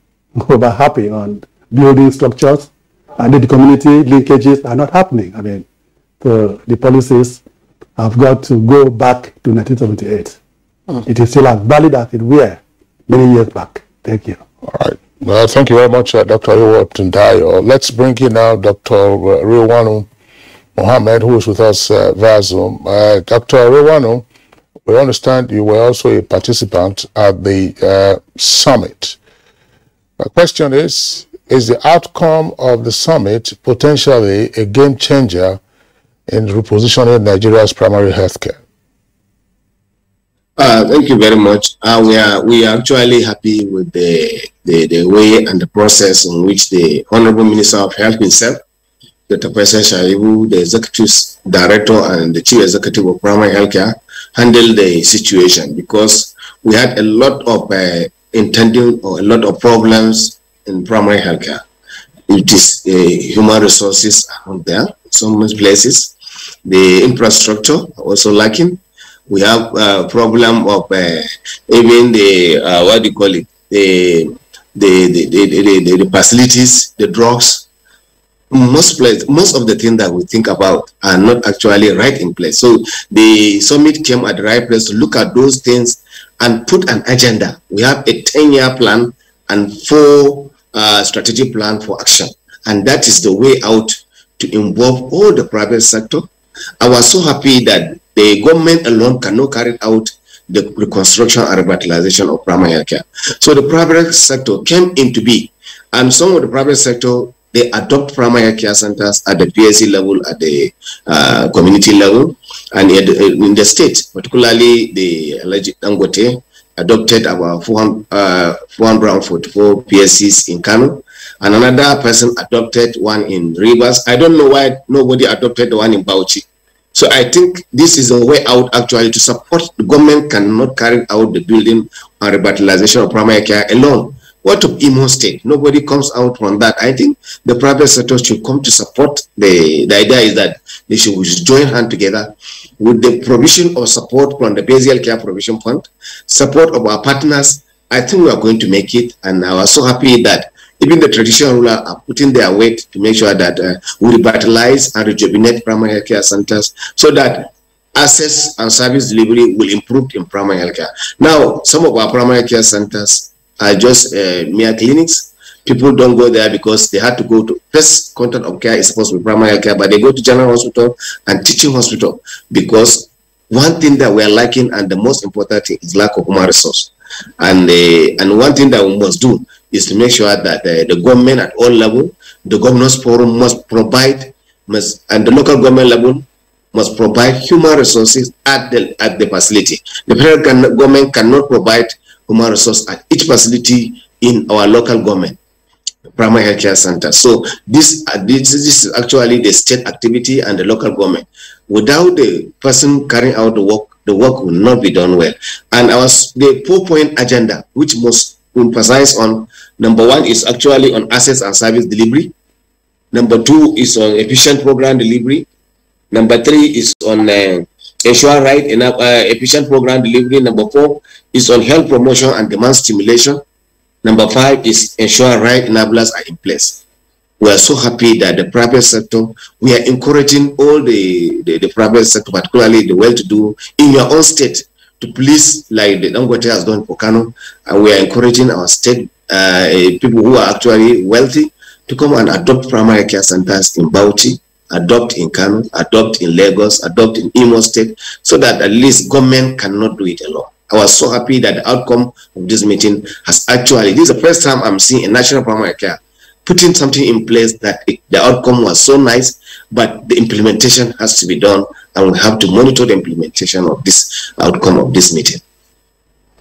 over happy on building structures and the community linkages are not happening? I mean, so the policies have got to go back to 1978. It is still as valid as it were many years back. Thank you. All right. Well, thank you very much, Dr. Iwo. Let's bring in now Dr. Rilwanu Mohammed, who is with us via Zoom. Dr. Rilwanu, we understand you were also a participant at the summit. My question is the outcome of the summit potentially a game changer in repositioning Nigeria's primary health care? Thank you very much. We are actually happy with the way and the process in which the Honorable Minister of Health himself, Dr. Paisa Shaibu, the Executive Director and the Chief Executive of Primary Healthcare, handled the situation, because we had a lot of a lot of problems in primary healthcare. It is human resources out there in some places. The infrastructure also lacking. We have a problem of even the what do you call it? The facilities, the drugs. Most of the things that we think about are not actually right in place. So the summit came at the right place to look at those things and put an agenda. We have a 10-year plan and 4 strategic plan for action, and that is the way out to involve all the private sector. I was so happy that the government alone cannot carry out the reconstruction and revitalization of primary health care. So the private sector came into being, and some of the private sector, they adopt primary health care centers at the PSC level, at the community level, and in the state, particularly the alleged Dangote, adopted about 444 PSCs in Kano, and another person adopted one in Rivers. I don't know why nobody adopted the one in Bauchi. So I think this is a way out actually to support. The government cannot carry out the building and revitalization of primary care alone. What of Imo State? Nobody comes out from that. I think the private sector should come to support. The idea is that they should join hands together with the provision of support from the Basic Care Provision Fund, support of our partners. I think we are going to make it, and I was so happy that even the traditional rulers are putting their weight to make sure that we revitalize and rejuvenate primary health care centers so that access and service delivery will improve in primary health care. Now, some of our primary care centers are just mere clinics. People don't go there because they had to go to first contact of care is supposed to be primary health care, but they go to general hospital and teaching hospital, because one thing that we are lacking, and the most important thing, is lack of human resource. And one thing that we must do is to make sure that the government at all levels, the governors forum must provide, and the local government level must provide human resources at the facility. The federal government cannot provide human resource at each facility in our local government, primary health care center. So this is actually the state activity and the local government. Without the person carrying out the work will not be done well. And the 4-point agenda, which must emphasize on, number 1 is actually on assets and service delivery. Number 2 is on efficient program delivery. Number 3 is on ensure right in efficient program delivery. Number 4 is on health promotion and demand stimulation. Number 5 is ensure right enablers are in place. We are so happy that the private sector, we are encouraging all the private sector, particularly the well-to-do in your own state, to please, like the Dangote has done for Kano, and we are encouraging our state people who are actually wealthy to come and adopt primary care centers in Bauchi, adopt in Kano, adopt in Lagos, adopt in Imo State, so that at least government cannot do it alone. I was so happy that the outcome of this meeting has actually, this is the first time I'm seeing a national primary care putting something in place that the outcome was so nice, but the implementation has to be done, and we have to monitor the implementation of this outcome of this meeting.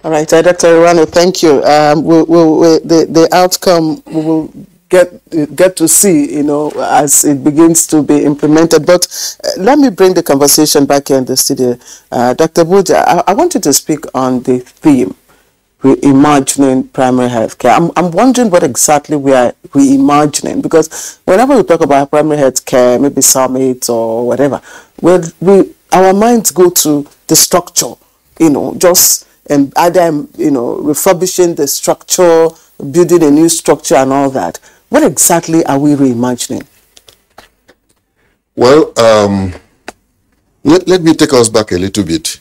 All right, Dr. Irwano, thank you. The outcome we will get to see, as it begins to be implemented. But let me bring the conversation back here in the studio. Dr. Abuja, I want you to speak on the theme, reimagining primary health care. I'm wondering what exactly we are reimagining, because whenever we talk about primary health care, maybe summits or whatever, our minds go to the structure, just either refurbishing the structure, building a new structure and all that. What exactly are we reimagining? Well, let me take us back a little bit.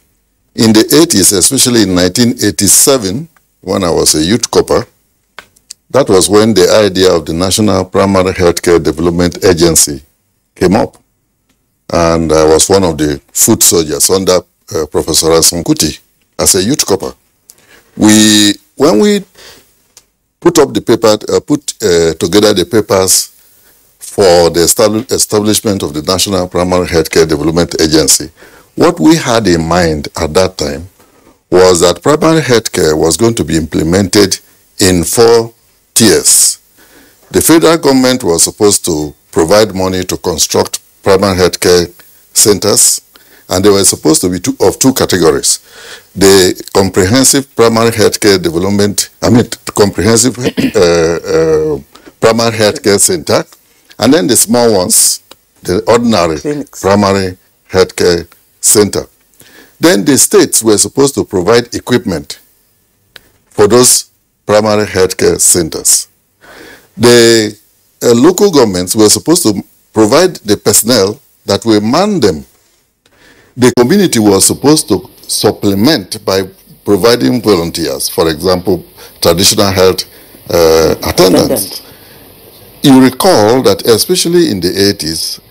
In the 80s, especially in 1987, when I was a youth corper, that was when the idea of the National Primary Healthcare Development Agency came up. And I was one of the foot soldiers under Professor Asunkuti as a youth corper. When we put up the paper, together the papers for the establishment of the National Primary Healthcare Development Agency, what we had in mind at that time was that primary healthcare was going to be implemented in 4 tiers. The federal government was supposed to provide money to construct primary healthcare centers, and they were supposed to be of two categories. The comprehensive primary healthcare development, comprehensive primary healthcare center, and then the small ones, the ordinary clinics. Primary healthcare center. Then the states were supposed to provide equipment for those primary healthcare centers. The local governments were supposed to provide the personnel that will man them. The community was supposed to supplement by providing volunteers, for example, traditional health attendants. You recall that especially in the 80s,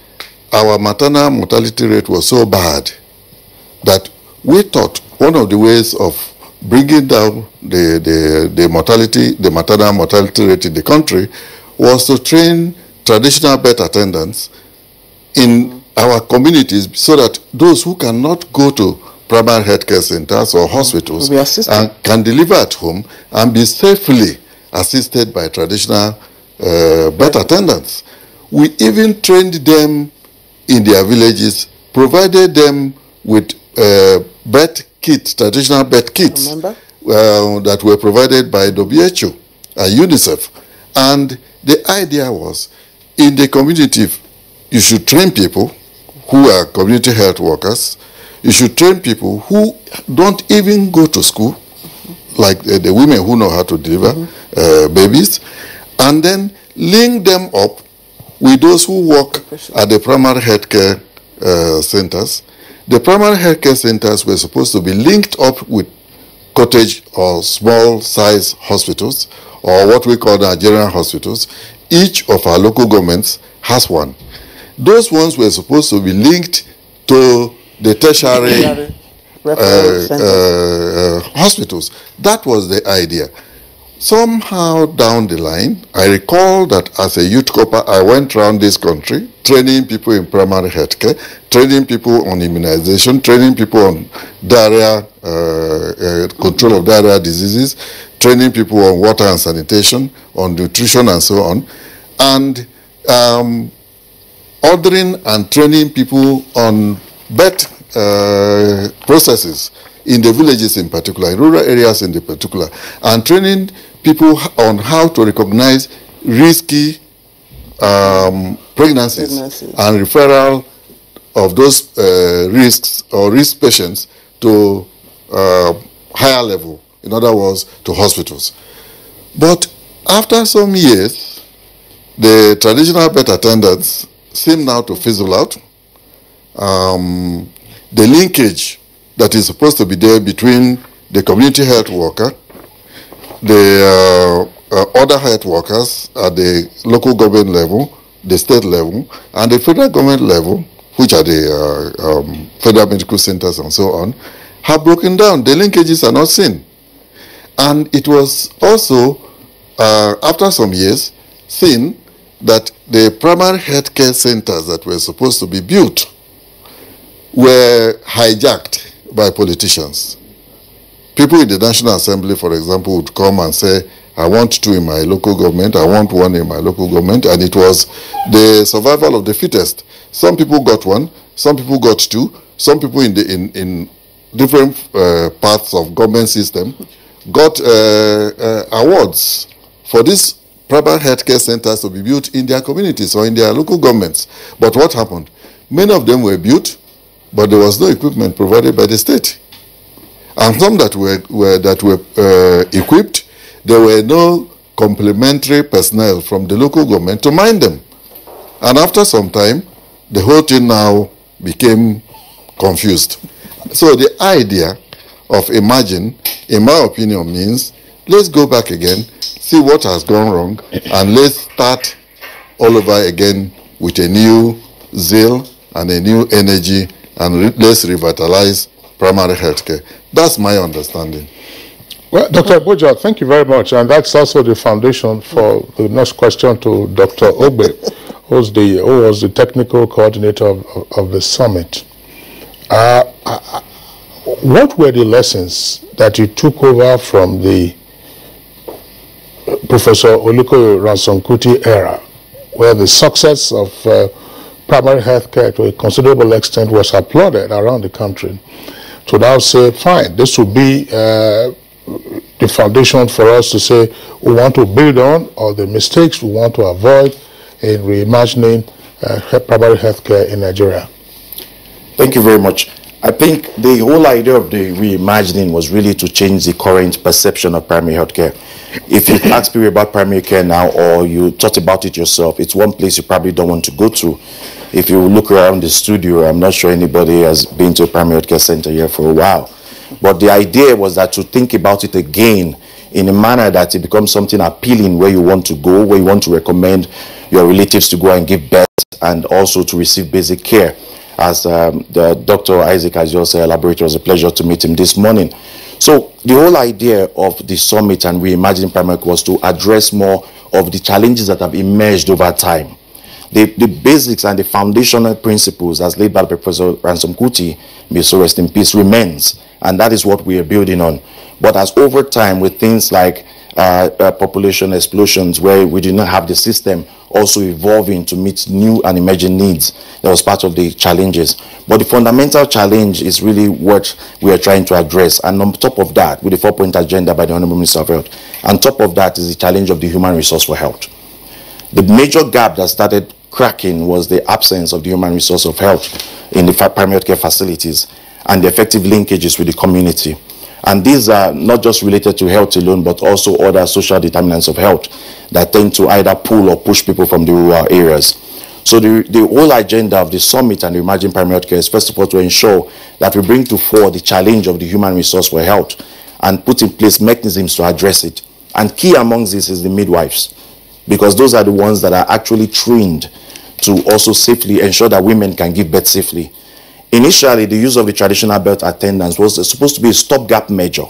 our maternal mortality rate was so bad that we thought one of the ways of bringing down the maternal mortality rate in the country was to train traditional birth attendants in our communities, so that those who cannot go to primary healthcare centers or hospitals can deliver at home and be safely assisted by traditional birth attendants. We even trained them in their villages, provided them with birth kits, traditional birth kits that were provided by WHO and UNICEF. And the idea was, in the community, you should train people who are community health workers. You should train people who don't even go to school, like the women who know how to deliver babies, and then link them up with those who work at the primary healthcare centers. The primary healthcare centers were supposed to be linked up with cottage or small size hospitals, or what we call Nigerian hospitals. Each of our local governments has one. Those ones were supposed to be linked to the tertiary hospitals. That was the idea. Somehow down the line, I recall that as a youth corper, I went around this country training people in primary health care, training people on immunization, training people on diarrhea, control of diarrhea diseases, training people on water and sanitation, on nutrition and so on, and ordering and training people on birth processes in the villages in particular, in rural areas in particular, and training people on how to recognize risky pregnancies and referral of those risks or risk patients to higher level, in other words, to hospitals. But after some years, the traditional birth attendants seem now to fizzle out. The linkage that is supposed to be there between the community health worker, the other health workers at the local government level, the state level, and the federal government level, which are the federal medical centers and so on, have broken down. The linkages are not seen. And it was also, after some years, seen that the primary healthcare centers that were supposed to be built were hijacked by politicians. People in the National Assembly, for example, would come and say, I want two in my local government, I want one in my local government, and it was the survival of the fittest. Some people got one, some people got two, some people in different parts of government system got awards for these primary healthcare centers to be built in their communities or in their local governments. But what happened? Many of them were built, but there was no equipment provided by the state. And some that were equipped, there were no complementary personnel from the local government to mind them. And after some time, the whole thing now became confused. So the idea of Imagine, in my opinion, means let's go back again, see what has gone wrong, and let's start all over again with a new zeal and a new energy, and let's revitalize primary healthcare. That's my understanding. Well, Dr. Abuja, thank you very much. And that's also the foundation for the next question to Dr. Ogbe, who was the technical coordinator of the summit. What were the lessons that you took over from the Professor Olukoya Ransome-Kuti era, where the success of primary healthcare to a considerable extent was applauded around the country, to now say, fine, this will be the foundation for us to say we want to build on, or the mistakes we want to avoid in reimagining primary healthcare in Nigeria? Thank you very much. I think the whole idea of the reimagining was really to change the current perception of primary healthcare. If you ask people about primary care now, or you thought about it yourself, it's one place you probably don't want to go to. If you look around the studio, I'm not sure anybody has been to a primary healthcare center here for a while. But the idea was that to think about it again in a manner that it becomes something appealing, where you want to go, where you want to recommend your relatives to go and give birth, and also to receive basic care. As the Dr. Isaac has just elaborated, it was a pleasure to meet him this morning. So the whole idea of the summit and reimagining primary care was to address more of the challenges that have emerged over time. The basics and the foundational principles as laid by Professor Ransome-Kuti, may so rest in peace, remains. And that is what we are building on. But as over time, with things like population explosions, where we did not have the system also evolving to meet new and emerging needs, that was part of the challenges. But the fundamental challenge is really what we are trying to address. And on top of that, with the 4-point agenda by the Honorable Minister of Health, on top of that is the challenge of the human resource for health. The major gap that started cracking was the absence of the human resource of health in the primary care facilities and the effective linkages with the community. And these are not just related to health alone, but also other social determinants of health that tend to either pull or push people from the rural areas. So the whole agenda of the summit and Reimagining Primary Healthcare is first of all to ensure that we bring to fore the challenge of the human resource for health and put in place mechanisms to address it. And key amongst this is the midwives, because those are the ones that are actually trained to also safely ensure that women can give birth safely. Initially, the use of the traditional birth attendants was supposed to be a stopgap measure,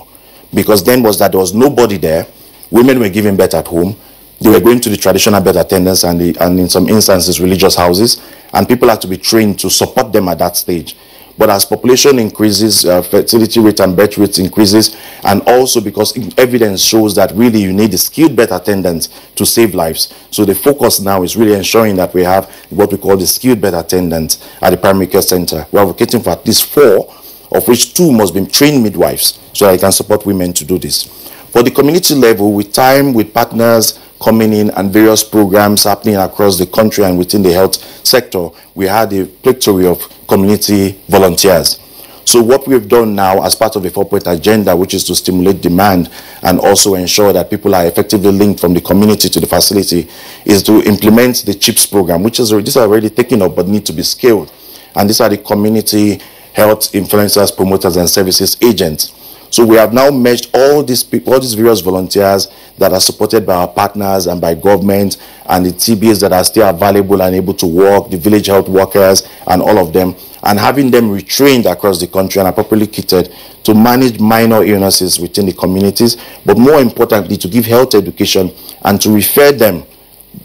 because then was that there was nobody there. Women were giving birth at home. They were going to the traditional birth attendants and in some instances religious houses, and people had to be trained to support them at that stage. But as population increases, fertility rate and birth rates increases, and also because evidence shows that really you need the skilled birth attendants to save lives. So the focus now is really ensuring that we have what we call the skilled birth attendants at the primary care center. We're advocating for at least 4, of which 2 must be trained midwives, so that they can support women to do this. For the community level, with time, with partners coming in and various programs happening across the country and within the health sector, we had a plethora of community volunteers. So what we've done now as part of the 4-point agenda, which is to stimulate demand and also ensure that people are effectively linked from the community to the facility, is to implement the CHIPS program, which is these are already taken up but need to be scaled. And these are the community health influencers, promoters, and services agents. So we have now merged all these people, all these various volunteers that are supported by our partners and by government, and the TBAs that are still available and able to work, the village health workers and all of them, and having them retrained across the country and appropriately kitted to manage minor illnesses within the communities, but more importantly, to give health education and to refer them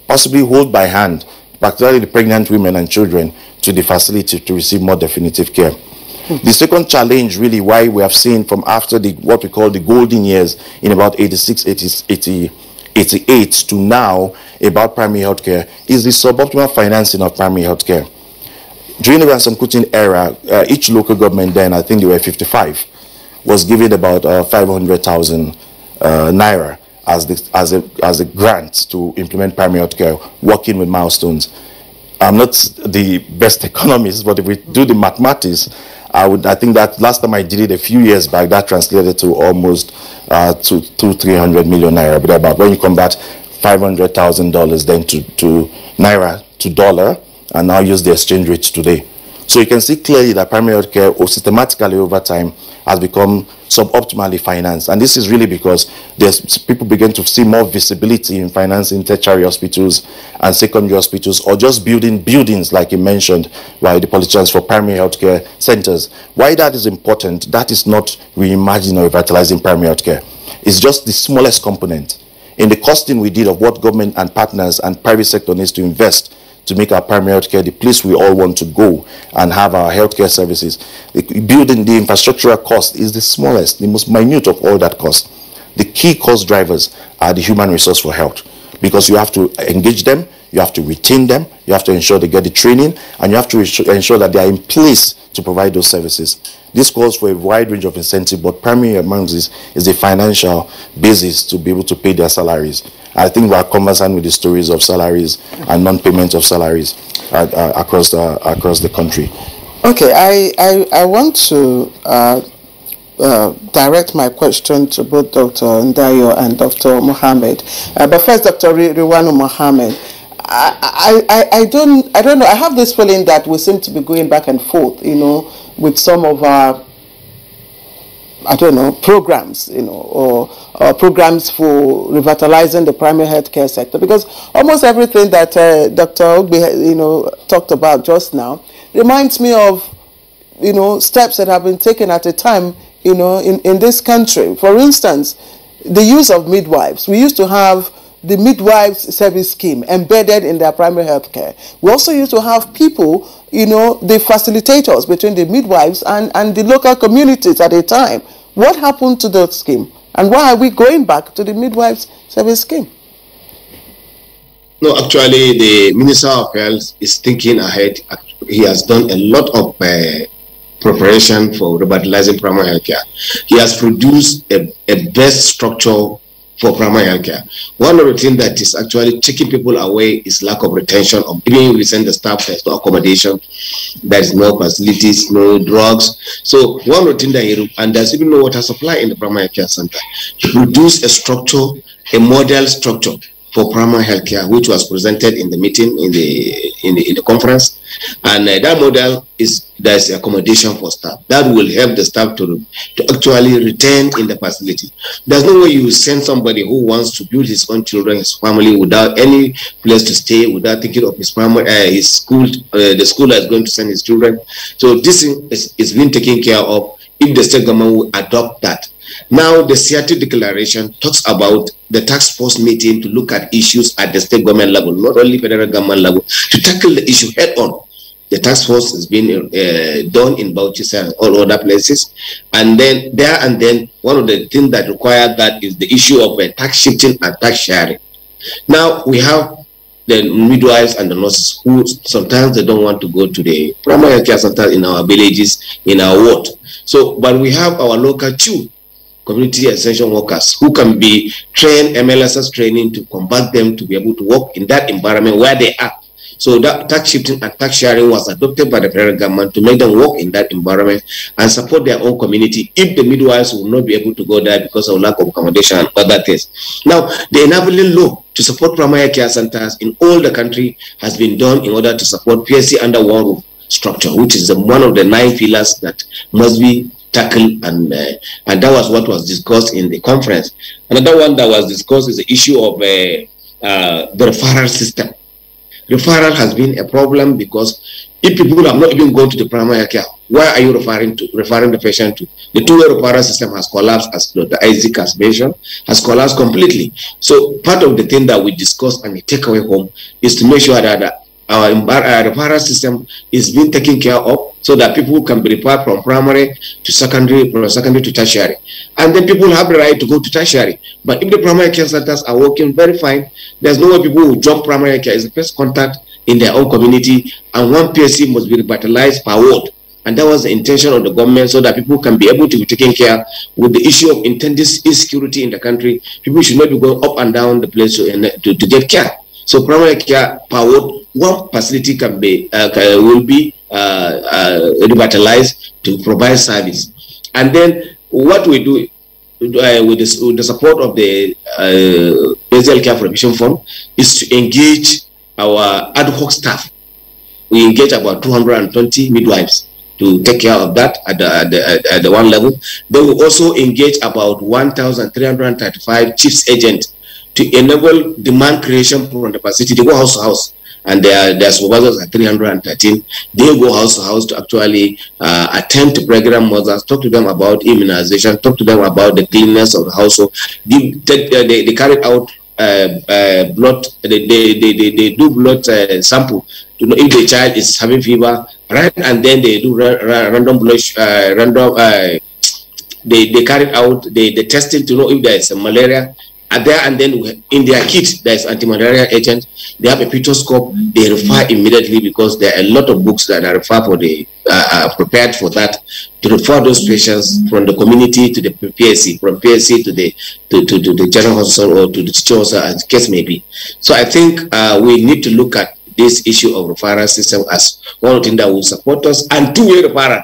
possibly hold by hand, particularly the pregnant women and children, to the facility to receive more definitive care. The second challenge, really, why we have seen from after what we call the golden years in about 86, 88 to now about primary healthcare is the suboptimal financing of primary healthcare. During the Ransom Kuti era, each local government then, I think they were 55, was given about 500,000 naira as a grant to implement primary healthcare, working with milestones. I'm not the best economist, but if we do the mathematics, I think that last time I did it a few years back, that translated to almost to 300 million naira. But about when you convert $500,000 then to naira to dollar, and now use the exchange rate today. So you can see clearly that primary health care systematically over time has become suboptimally financed. And this is really because people begin to see more visibility in financing tertiary hospitals and secondary hospitals, or just building buildings, like you mentioned, by the politicians, for primary health care centers. Why that is important, that is not reimagining or revitalizing primary health care. It's just the smallest component. In the costing we did of what government and partners and private sector needs to invest to make our primary healthcare the place we all want to go and have our healthcare services. Building the infrastructural cost is the smallest, the most minute of all that cost. The key cost drivers are the human resource for health, because you have to engage them, you have to retain them, you have to ensure they get the training, and you have to ensure that they are in place to provide those services. This calls for a wide range of incentives, but primary among this is the financial basis to be able to pay their salaries. I think we are conversant with the stories of salaries and non-payment of salaries across the country. Okay, I want to direct my question to both Dr. Ndayo and Dr. Mohammed. But first, Dr. Riwanu Mohammed. I don't know. I have this feeling that we seem to be going back and forth, with some of our, programs, or programs for revitalizing the primary healthcare sector, because almost everything that Dr. Ogbe, talked about just now reminds me of, steps that have been taken at a time, in this country. For instance, the use of midwives. We used to have the midwives service scheme embedded in their primary health care. We also used to have people, the facilitators between the midwives and the local communities at a time. What happened to that scheme? And why are we going back to the midwives service scheme? No, actually, the Minister of Health is thinking ahead. He has done a lot of preparation for revitalizing primary health care. He has produced a best structure for primary health care. One of the things that is actually taking people away is lack of retention of, even we send the staff to accommodation, there is no facilities, no drugs. So one of the things that and there's even no water supply in the primary care center. To produce a structure, a model structure for primary health care, which was presented in the meeting, in the conference, and that model is there's accommodation for staff that will help the staff to actually retain in the facility. There's no way you send somebody who wants to build his own children, his family, without any place to stay, without thinking of his family, his school, the school that is going to send his children. So this is being taken care of if the state government will adopt that. Now, the Seattle Declaration talks about the task force meeting to look at issues at the state government level, not only federal government level, to tackle the issue head on. The task force has been done in Bauchi and all other places. And then one of the things that require that is the issue of tax shifting and tax sharing. Now, we have the midwives and the nurses who sometimes they don't want to go to the primary care center in our villages, in our ward. So, but we have our local CHU, community extension workers, who can be trained, MLSS training, to convert them to be able to work in that environment where they are. So that tax shifting and tax sharing was adopted by the federal government to make them work in that environment and support their own community if the midwives will not be able to go there because of lack of accommodation and other things. Now, the enabling law to support primary care centers in all the country has been done in order to support PSC under one roof structure, which is one of the 9 pillars that must be tackled, and that was what was discussed in the conference. Another one that was discussed is the issue of the referral system. Referral has been a problem because if people are not even going to the primary care, Where are you referring the patient to? The two-way referral system has collapsed, as Dr. Isaac has mentioned, has collapsed completely. So part of the thing that we discuss and we take away home is to make sure that our referral system is being taken care of, so that people can be referred from primary to secondary, from secondary to tertiary. And then people have the right to go to tertiary. But if the primary care centers are working very fine, there's no way people will jump primary care. It's the first contact in their own community, and one PSC must be revitalized per ward. And that was the intention of the government, so that people can be able to be taken care with the issue of intended insecurity in the country. People should not be going up and down the place to get care. So primary care per ward, one facility can be will be revitalized to provide service. And then what we do with the support of the Basal Care Provision Fund is to engage our ad hoc staff. We engage about 220 midwives to take care of that at the one level. Then we also engage about 1,335 chiefs agents to enable demand creation from the facility. They go house to house, and their supervisors are 313. They go house to house to actually attend to pregnant mothers, talk to them about immunization, talk to them about the cleanliness of the household. They carry out blood. They do blood sample to know if the child is having fever, right? And then they do random blood, they carry out the testing to know if there is a malaria. And then in their kit, there's anti-malaria agent. They have a pictoscope. They refer immediately, because there are a lot of books that are referred for prepared for that, to refer those patients from the community to the PSC, from PSC to the general hospital or to the teaching hospital, as the case may be. So I think we need to look at this issue of referral system as one of the things that will support us. And two-way referral.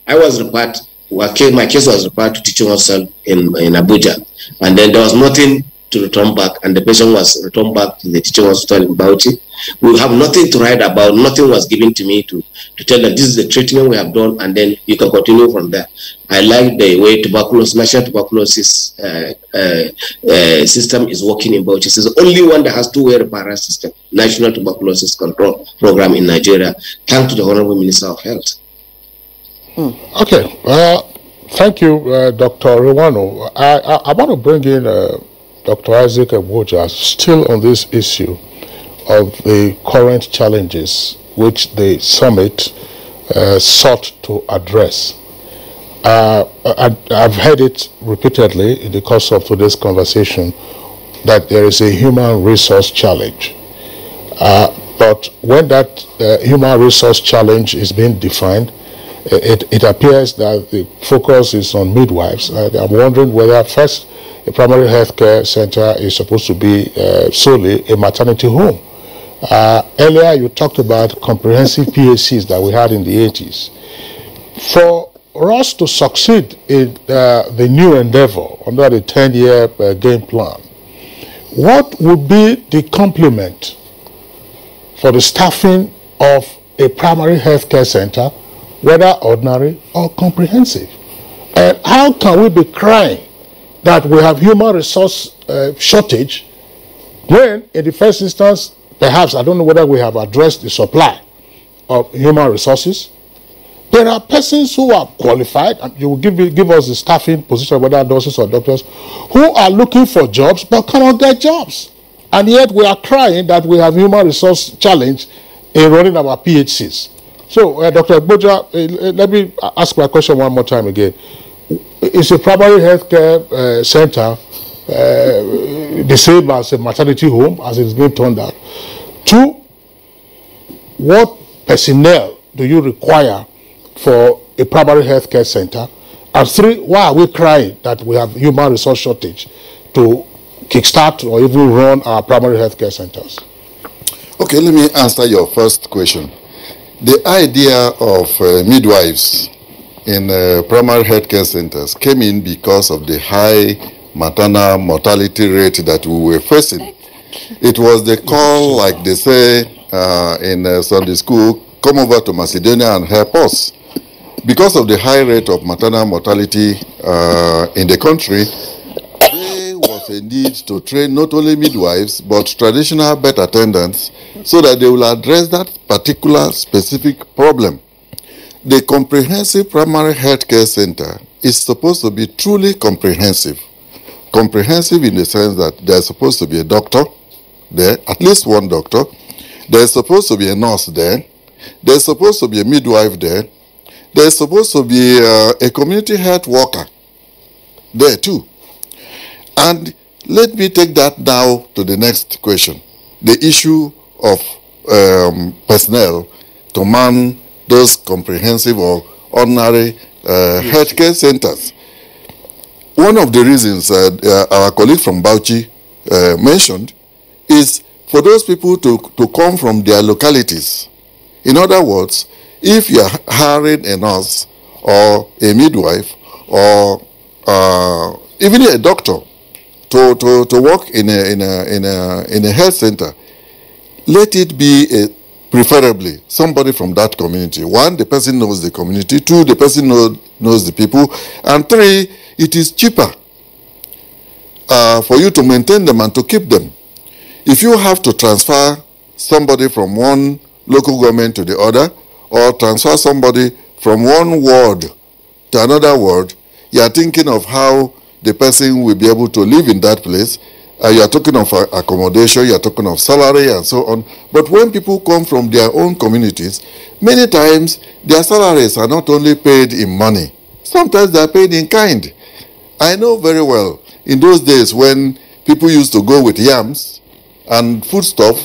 I was referred. My case was referred to teaching hospital in Abuja, and then there was nothing to return back, and the patient was returned back to the teaching hospital in Bauchi. We have nothing to write about. Nothing was given to me to tell them this is the treatment we have done, and then you can continue from there. I like the way national tuberculosis system is working in Bauchi. It's the only one that has two-way referral system, National Tuberculosis Control Program in Nigeria. Thanks to the Honorable Minister of Health. Okay, thank you, Dr. Rewano. I want to bring in Dr. Isaac Abuja, still on this issue of the current challenges which the summit sought to address. I've heard it repeatedly in the course of today's conversation that there is a human resource challenge. But when that human resource challenge is being defined, it appears that the focus is on midwives. I'm wondering whether first a primary health care center is supposed to be solely a maternity home. Earlier you talked about comprehensive PACs that we had in the 80s. For us to succeed in the new endeavor under the 10-year game plan, what would be the complement for the staffing of a primary health care center, whether ordinary or comprehensive? And how can we be crying that we have human resource shortage when, in the first instance, perhaps, I don't know whether we have addressed the supply of human resources. There are persons who are qualified, and you will give us the staffing position, whether nurses or doctors, who are looking for jobs but cannot get jobs. And yet we are crying that we have human resource challenge in running our PHCs. So, Dr. Abuja, let me ask my question one more time again. Is a primary health care center the same as a maternity home, as it's being turned out? Two, what personnel do you require for a primary health care center? And three, why are we crying that we have human resource shortage to kickstart or even run our primary health care centers? Okay, let me answer your first question. The idea of midwives in primary health care centers came in because of the high maternal mortality rate that we were facing. It was the call, like they say in Sunday school, come over to Macedonia and help us. Because of the high rate of maternal mortality in the country, there was a need to train not only midwives, but traditional birth attendants, so that they will address that particular specific problem. the comprehensive primary health care center is supposed to be truly comprehensive. Comprehensive in the sense that there's supposed to be a doctor there, at least one doctor. There's supposed to be a nurse there. There's supposed to be a midwife there. There's supposed to be a community health worker there too. And let me take that now to the next question. The issue of personnel to man those comprehensive or ordinary healthcare centers. One of the reasons our colleague from Bauchi mentioned is for those people to come from their localities. In other words, if you are hiring a nurse or a midwife or even a doctor to work in a health center, let it be preferably somebody from that community. One, the person knows the community. Two, the person knows the people. And three, it is cheaper for you to maintain them and to keep them. If you have to transfer somebody from one local government to the other, or transfer somebody from one ward to another ward, you are thinking of how the person will be able to live in that place. You are talking of accommodation, you are talking of salary and so on. But when people come from their own communities, many times their salaries are not only paid in money, sometimes they are paid in kind. I know very well, in those days when people used to go with yams and foodstuff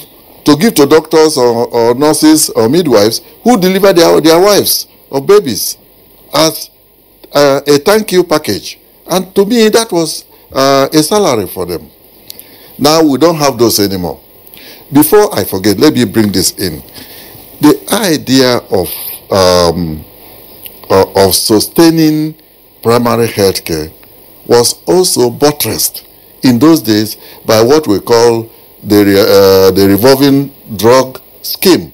to give to doctors or nurses or midwives who deliver their wives or babies as a thank you package. And to me, that was a salary for them. Now we don't have those anymore. Before I forget, let me bring this in. The idea of sustaining primary health care was also buttressed in those days by what we call the revolving drug scheme.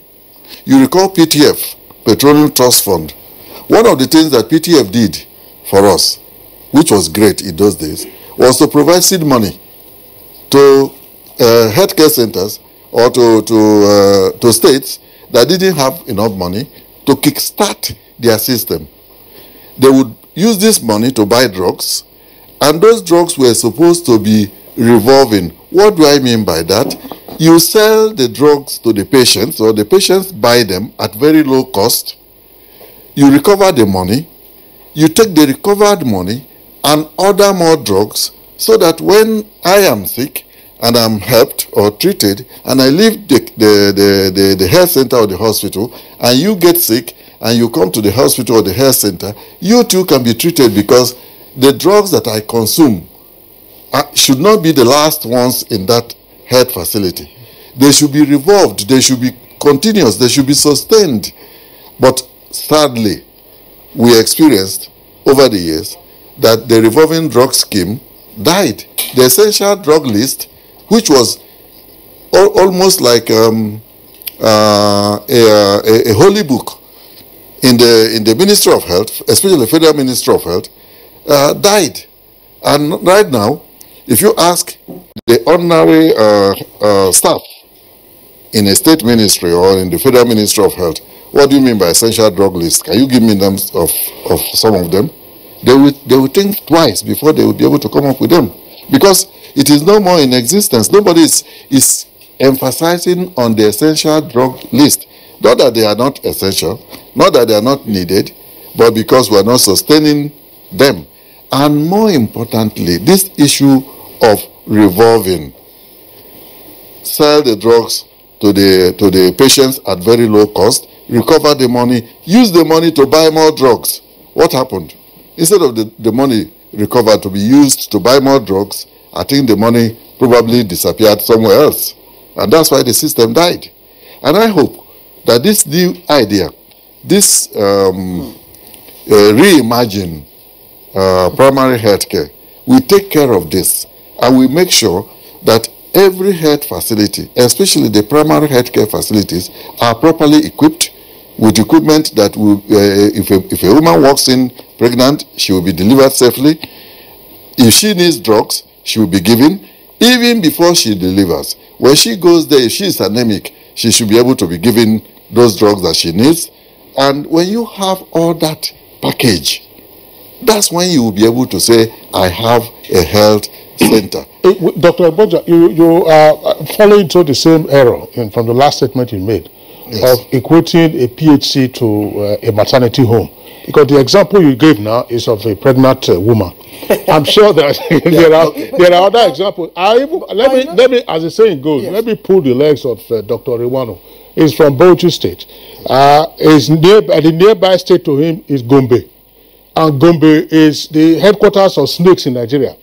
You recall PTF, Petroleum Trust Fund. One of the things that PTF did for us, which was great in those days, was to provide seed money to healthcare centers or to states that didn't have enough money to kickstart their system. They would use this money to buy drugs, and those drugs were supposed to be revolving. What do I mean by that? You sell the drugs to the patients, or the patients buy them at very low cost. You recover the money. You take the recovered money and order more drugs, so that when I am sick and I'm helped or treated and I leave the health center or the hospital, and you get sick and you come to the hospital or the health center, you too can be treated, because the drugs that I consume should not be the last ones in that health facility. They should be revolved, they should be continuous, they should be sustained. But sadly, we experienced over the years that the revolving drug scheme died. The essential drug list, which was almost like a holy book in the Ministry of Health, especially the Federal Ministry of Health, died. And right now, if you ask the ordinary staff in a state ministry or in the Federal Ministry of Health, what do you mean by essential drug list? Can you give me names of some of them? They will think twice before they will be able to come up with them, because it is no more in existence. Nobody is emphasizing on the essential drug list. Not that they are not essential, not that they are not needed, but because we are not sustaining them. And more importantly, this issue of revolving, sell the drugs to the patients at very low cost, recover the money, use the money to buy more drugs. What happened? Instead of the money recovered to be used to buy more drugs, I think the money probably disappeared somewhere else. And that's why the system died. And I hope that this new idea, this reimagine primary health care, we take care of this, and we make sure that every health facility, especially the primary health care facilities, are properly equipped with equipment that will, if a woman walks in pregnant, she will be delivered safely. If she needs drugs, she will be given even before she delivers. When she goes there, if she is anemic, she should be able to be given those drugs that she needs. And when you have all that package, that's when you will be able to say, I have a health center. Dr. Abuja, you are following through the same error from the last statement you made, yes, of equating a PHC to a maternity home. Because the example you gave now is of a pregnant woman. I'm sure that there are other examples. Let me, as the saying goes, yes, let me pull the legs of Dr. Riwano. He's from Bauchi State. The nearby state to him is Gombe. And Gombe is the headquarters of snakes in Nigeria.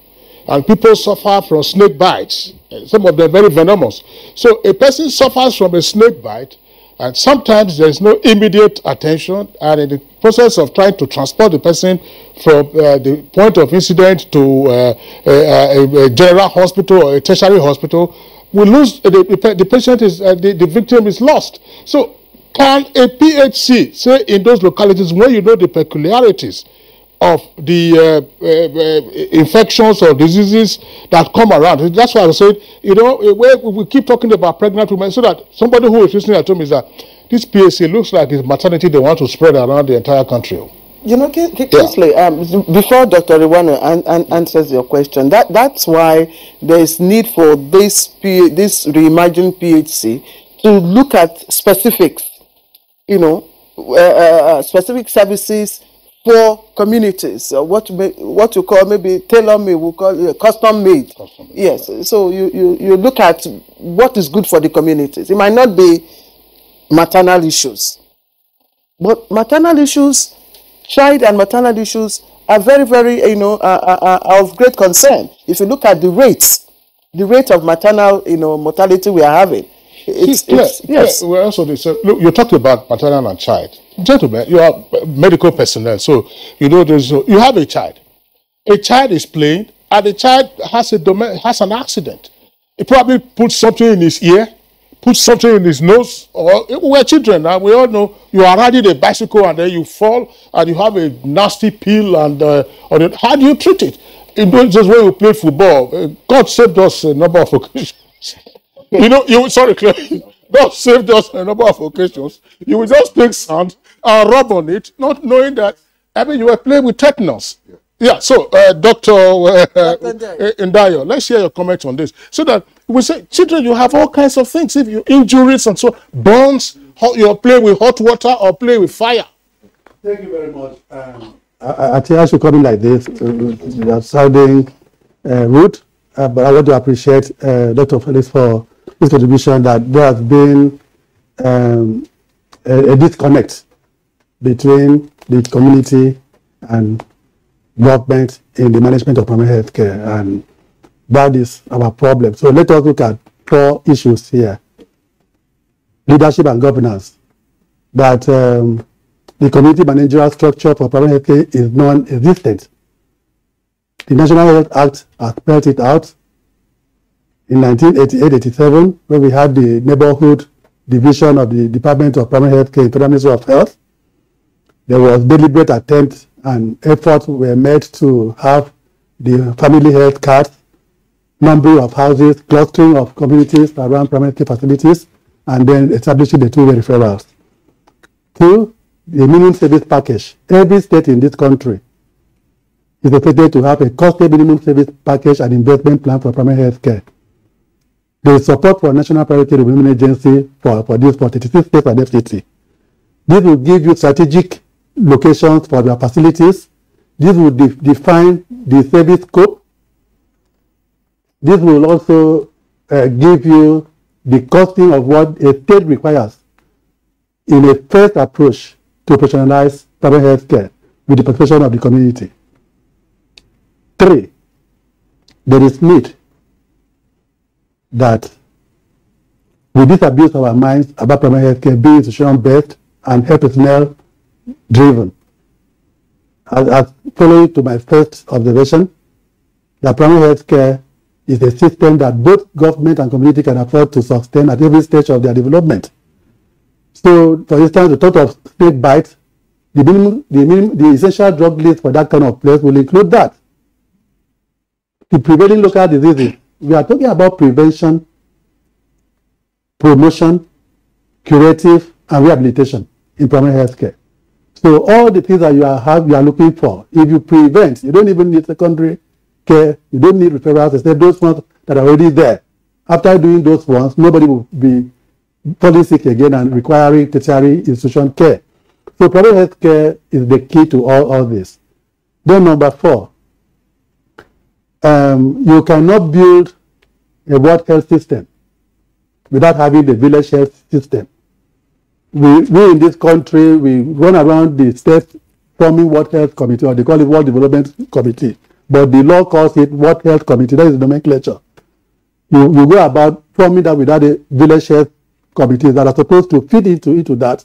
And people suffer from snake bites. Some of them very venomous. So a person suffers from a snake bite, and sometimes there is no immediate attention, and in the process of trying to transport the person from the point of incident to a general hospital or a tertiary hospital, we lose the patient is the victim is lost. So can a PHC say in those localities where you know the peculiarities of the infections or diseases that come around? That's why I was saying, you know, we keep talking about pregnant women, so that somebody who is listening at home is that this PHC looks like it's maternity they want to spread around the entire country. You know, Kingsley, before Dr. Riwano answers your question, that's why there is need for this reimagined PHC to look at specifics, you know, specific services for communities, what you call maybe tailor-made, we'll call it custom-made. Yes, so you look at what is good for the communities. It might not be maternal issues, but maternal issues, child and maternal issues are very, very, you know, are of great concern. If you look at the rate of maternal, you know, mortality we are having, yes. We're also look, you talked about maternal and child. Gentlemen, you are medical personnel, so you know you have a child. A child is playing, and the child has an accident. He probably puts something in his ear, puts something in his nose, or we're children now. We all know you are riding a bicycle and then you fall and you have a nasty peel, and how do you treat it? You don't just when you play football. God saved us a number of occasions. You know, sorry, Claire. God saved us on a number of occasions. You will just take sand and rub on it, not knowing that, I mean, you were playing with tetanus. Yeah, so Dr. Ndayo, let's hear your comment on this. So that we say, children, you have all kinds of things. If you injuries and so, burns, you're playing with hot water or play with fire. Thank you very much. I think I should come in like this. You are sounding rude, but I want to appreciate Dr. Felix for his contribution, that there has been a disconnect between the community and government in the management of primary health care, and that is our problem. So let us look at 4 issues here. Leadership and governance. That the community managerial structure for primary health care is non-existent. The National Health Act has spelled it out in 1988-87, when we had the neighborhood division of the Department of Primary Health Care in Federal Ministry of Health. There was deliberate attempt and efforts were made to have the family health cards, number of houses, clustering of communities around primary care facilities, and then establishing the 2-way referrals. 2, the minimum service package. Every state in this country is expected to have a costly minimum service package and investment plan for primary health care. There is support for National Priority Development Agency for this for 36 states and FCT. This will give you strategic locations for your facilities. This will define the service scope. This will also give you the costing of what a state requires in a first approach to operationalize primary health care with the participation of the community. 3, there is need that we disabuse our minds about primary health care being institution-based and health personnel driven. As following to my first observation, that primary health care is a system that both government and community can afford to sustain at every stage of their development. So, for instance, the thought of snake bites, the essential drug list for that kind of place will include that. The prevailing local diseases. We are talking about prevention, promotion, curative, and rehabilitation in primary health care. So all the things that you are looking for, if you prevent, you don't even need secondary care, you don't need referrals, except those ones that are already there. After doing those ones, nobody will be falling sick again and requiring tertiary institution care. So private health care is the key to all this. Then number 4, you cannot build a world health system without having the village health system. We in this country, we run around the state forming World Health Committee, or they call it World Development Committee, but the law calls it World Health Committee. That is the nomenclature. You go about forming that without a village health committees that are supposed to fit into that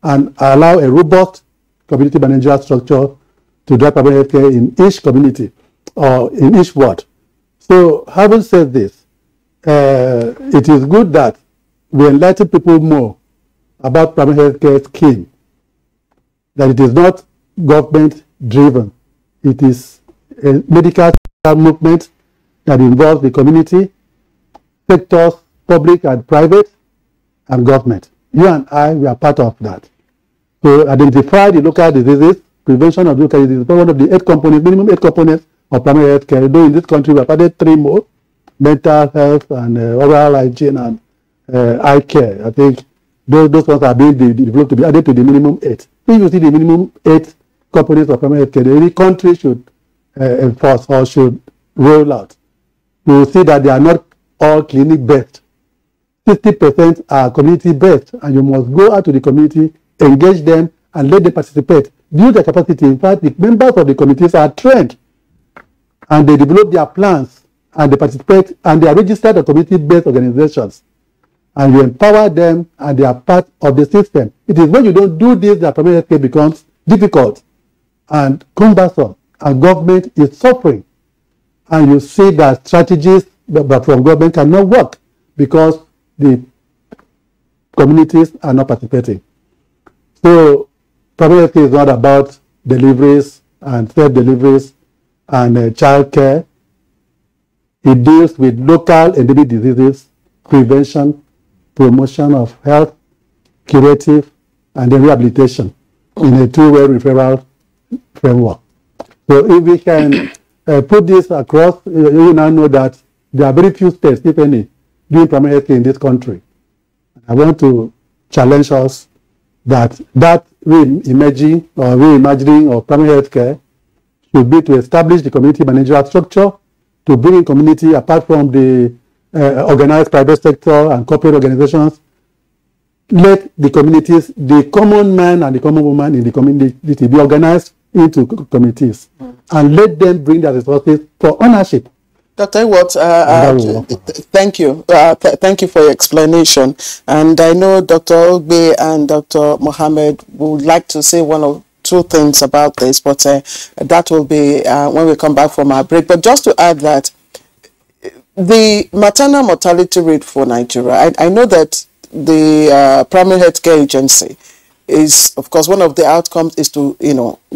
and allow a robust community managerial structure to drive public health care in each community or in each ward. So having said this, it is good that we enlighten people more about primary health care scheme, that it is not government driven. It is a medical movement that involves the community, sectors, public and private, and government. You and I, we are part of that. So identify the local diseases, prevention of local diseases, one of the 8 components, minimum 8 components of primary health care. Though in this country we have added 3 more, mental health and oral hygiene and eye care. I think those ones are being developed to be added to the minimum 8. If you see the minimum 8 components of primary health care, any country should enforce or should roll out. You will see that they are not all clinic-based. 60% are community-based, and you must go out to the community, engage them, and let them participate. Build their capacity. In fact, the members of the committees are trained, and they develop their plans, and they participate, and they are registered as community-based organizations. And you empower them, and they are part of the system. It is when you don't do this that primary health care becomes difficult and cumbersome, and government is suffering. And you see that strategies but from government cannot work because the communities are not participating. So primary health care is not about deliveries and self-deliveries and child care. It deals with local endemic diseases, prevention, promotion of health, curative, and then rehabilitation in a 2-way referral framework. So if we can put this across, you now know that there are very few states, if any, doing primary health care in this country. I want to challenge us that reimagining of primary health care should be to establish the community managerial structure, to bring in community apart from the organized private sector and corporate organizations. Let the communities, the common man and the common woman in the community be organized into committees and let them bring their resources for ownership. Dr. Iwot, thank you. Thank you for your explanation. And I know Dr. Ogbe and Dr. Mohammed would like to say 1 or 2 things about this, but that will be when we come back from our break. But just to add that the maternal mortality rate for Nigeria, I know that the primary health care agency is, of course, one of the outcomes is to,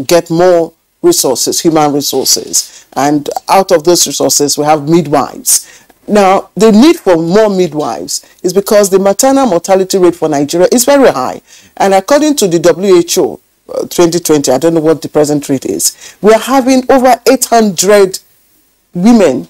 get more resources, human resources. And out of those resources, we have midwives. Now, the need for more midwives is because the maternal mortality rate for Nigeria is very high. And according to the WHO 2020, I don't know what the present rate is, we are having over 800 women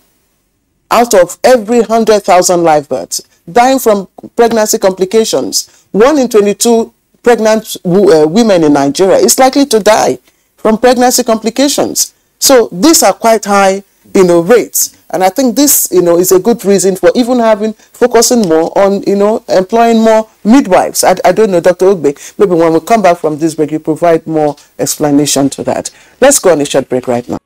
out of every 100,000 live births dying from pregnancy complications. 1 in 22 pregnant women in Nigeria is likely to die from pregnancy complications. So these are quite high, rates. And I think this, is a good reason for even focusing more on, employing more midwives. I don't know, Dr. Ogbe, maybe when we come back from this break, you provide more explanation to that. Let's go on a short break right now.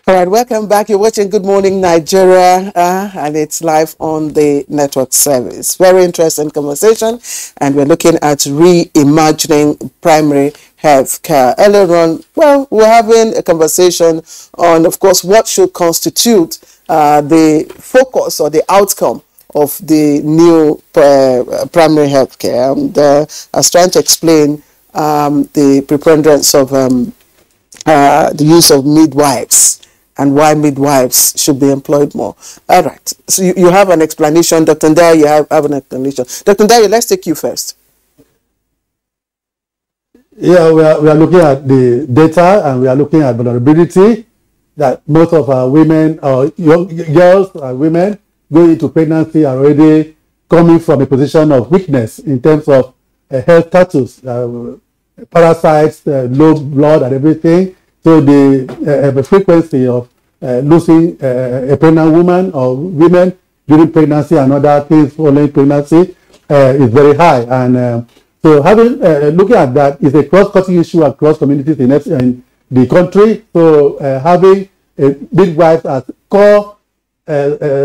All right, welcome back. You're watching Good Morning Nigeria, and it's live on the network service. Very interesting conversation, and we're looking at reimagining primary health care. Earlier on, we're having a conversation on, of course, what should constitute the focus or the outcome of the new primary health care. And I was trying to explain the preponderance of the use of midwives and why midwives should be employed more. All right. So you have an explanation. Dr. Ndaye, you have an explanation. Dr. Ndaye, let's take you first. Yeah, we are looking at the data and we are looking at vulnerability that most of our women or young girls and women going into pregnancy are already coming from a position of weakness in terms of health status, parasites, low blood and everything. So the frequency of losing a pregnant woman or women during pregnancy and other things following pregnancy is very high. And so having looking at that is a cross-cutting issue across communities in the country. So having midwives as core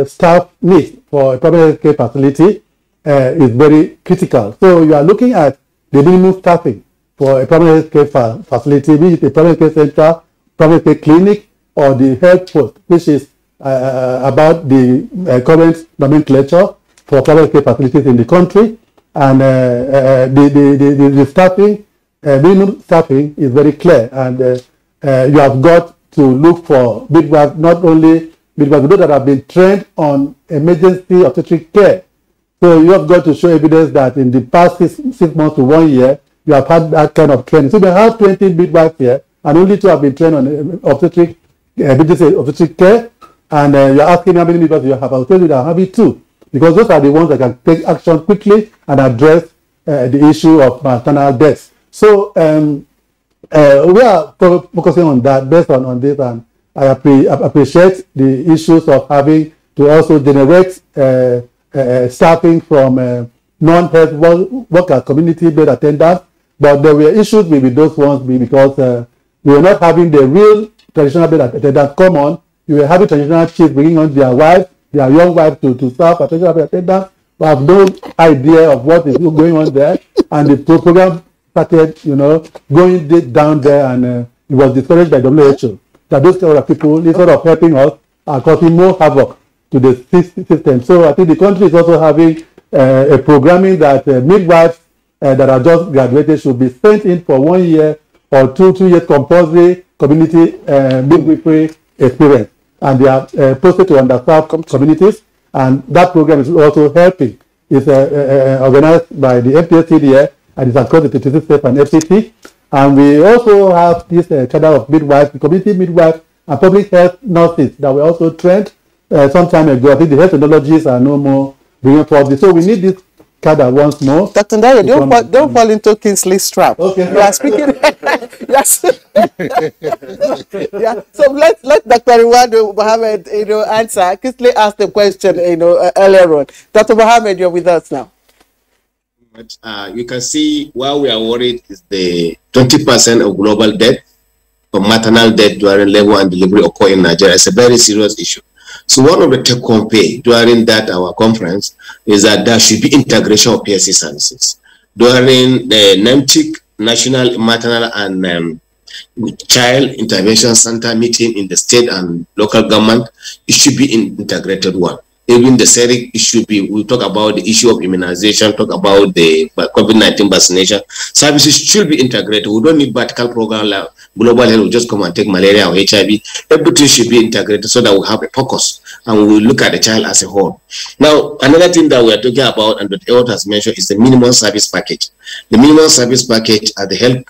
staff needs for a primary health care facility is very critical. So you are looking at the minimum staffing for a primary health care facility, be it a primary care center, primary care clinic, or the health post, which is about the current nomenclature for primary care facilities in the country. And the staffing, minimum staffing is very clear, and you have got to look for midwives, not only midwives, those that have been trained on emergency obstetric care. So you have got to show evidence that in the past six months to 1 year, you have had that kind of training. So we have 20 midwives here, and only 2 have been trained on obstetric, emergency obstetric care, and you're asking how many midwives you have. I'll tell you that I'm having 2. Because those are the ones that can take action quickly and address the issue of maternal deaths. So we are focusing on that based on this, and I appreciate the issues of having to also generate staffing from non-health workers, community-based attendants. But there were issues with those ones because we were not having the real traditional-based attendants come on. You were having traditional chiefs bringing on their wives, their young wives to serve as traditional attendants, who have no idea of what is going on there. And the program started, going down there, and it was discouraged by WHO that those kind of people, instead of helping us, are causing more havoc to the system. So I think the country is also having a programming that midwives that are just graduated should be sent in for 1 year or 2 years compulsory community midwifery experience. And they are posted to underserved communities, and that program is also helping. It's organized by the NTA CDA, and it's across the 26 states and FCT. And we also have this cadre of midwives, community midwives, and public health nurses that were also trained some time ago. I think the health technologies are no more bringing forward. So we need this cadre once more. Dr. Ndayo, don't fall into Kingsley's trap. Okay. You are speaking. Yes. Yeah. So let Dr. Iwado Mohammed, answer. Kingsley asked the question, earlier on. Dr. Mohammed, you're with us now. You can see why we are worried is the 20% of global death, of maternal death during labor and delivery occur in Nigeria. It's a very serious issue. So one of the take-home pay during that our conference is that there should be integration of PSC services. During the NEMTIC, National Maternal and Child Intervention Center meeting in the state and local government, it should be an integrated one. Even the CERIC, it should be, we talk about the issue of immunization, talk about the COVID-19 vaccination. Services should be integrated. We don't need vertical program like global health will just come and take malaria or HIV. Everything should be integrated so that we have a focus and we look at the child as a whole. Now, another thing that we are talking about, and that Ewart has mentioned, is the minimum service package. The minimum service package at the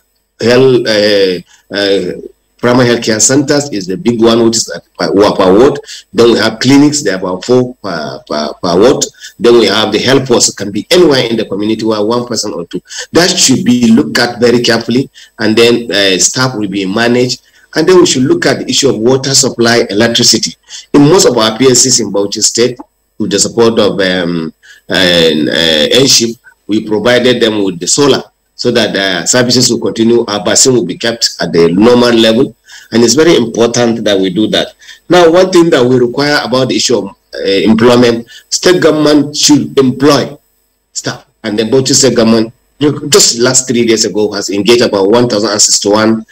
primary health care centers is the big one, which is per ward. Then we have clinics, they are about 4 per ward. Then we have the health force, can be anywhere in the community where 1 person or 2. That should be looked at very carefully, and then staff will be managed. And then we should look at the issue of water supply, electricity. In most of our PSCs in Bauchi State, with the support of NSHIP, we provided them with the solar, so that the services will continue, our basin will be kept at the normal level. And it's very important that we do that. Now, one thing that we require about the issue of employment, state government should employ staff. And the Bauchi State government, just last 3 days ago, has engaged about 1,061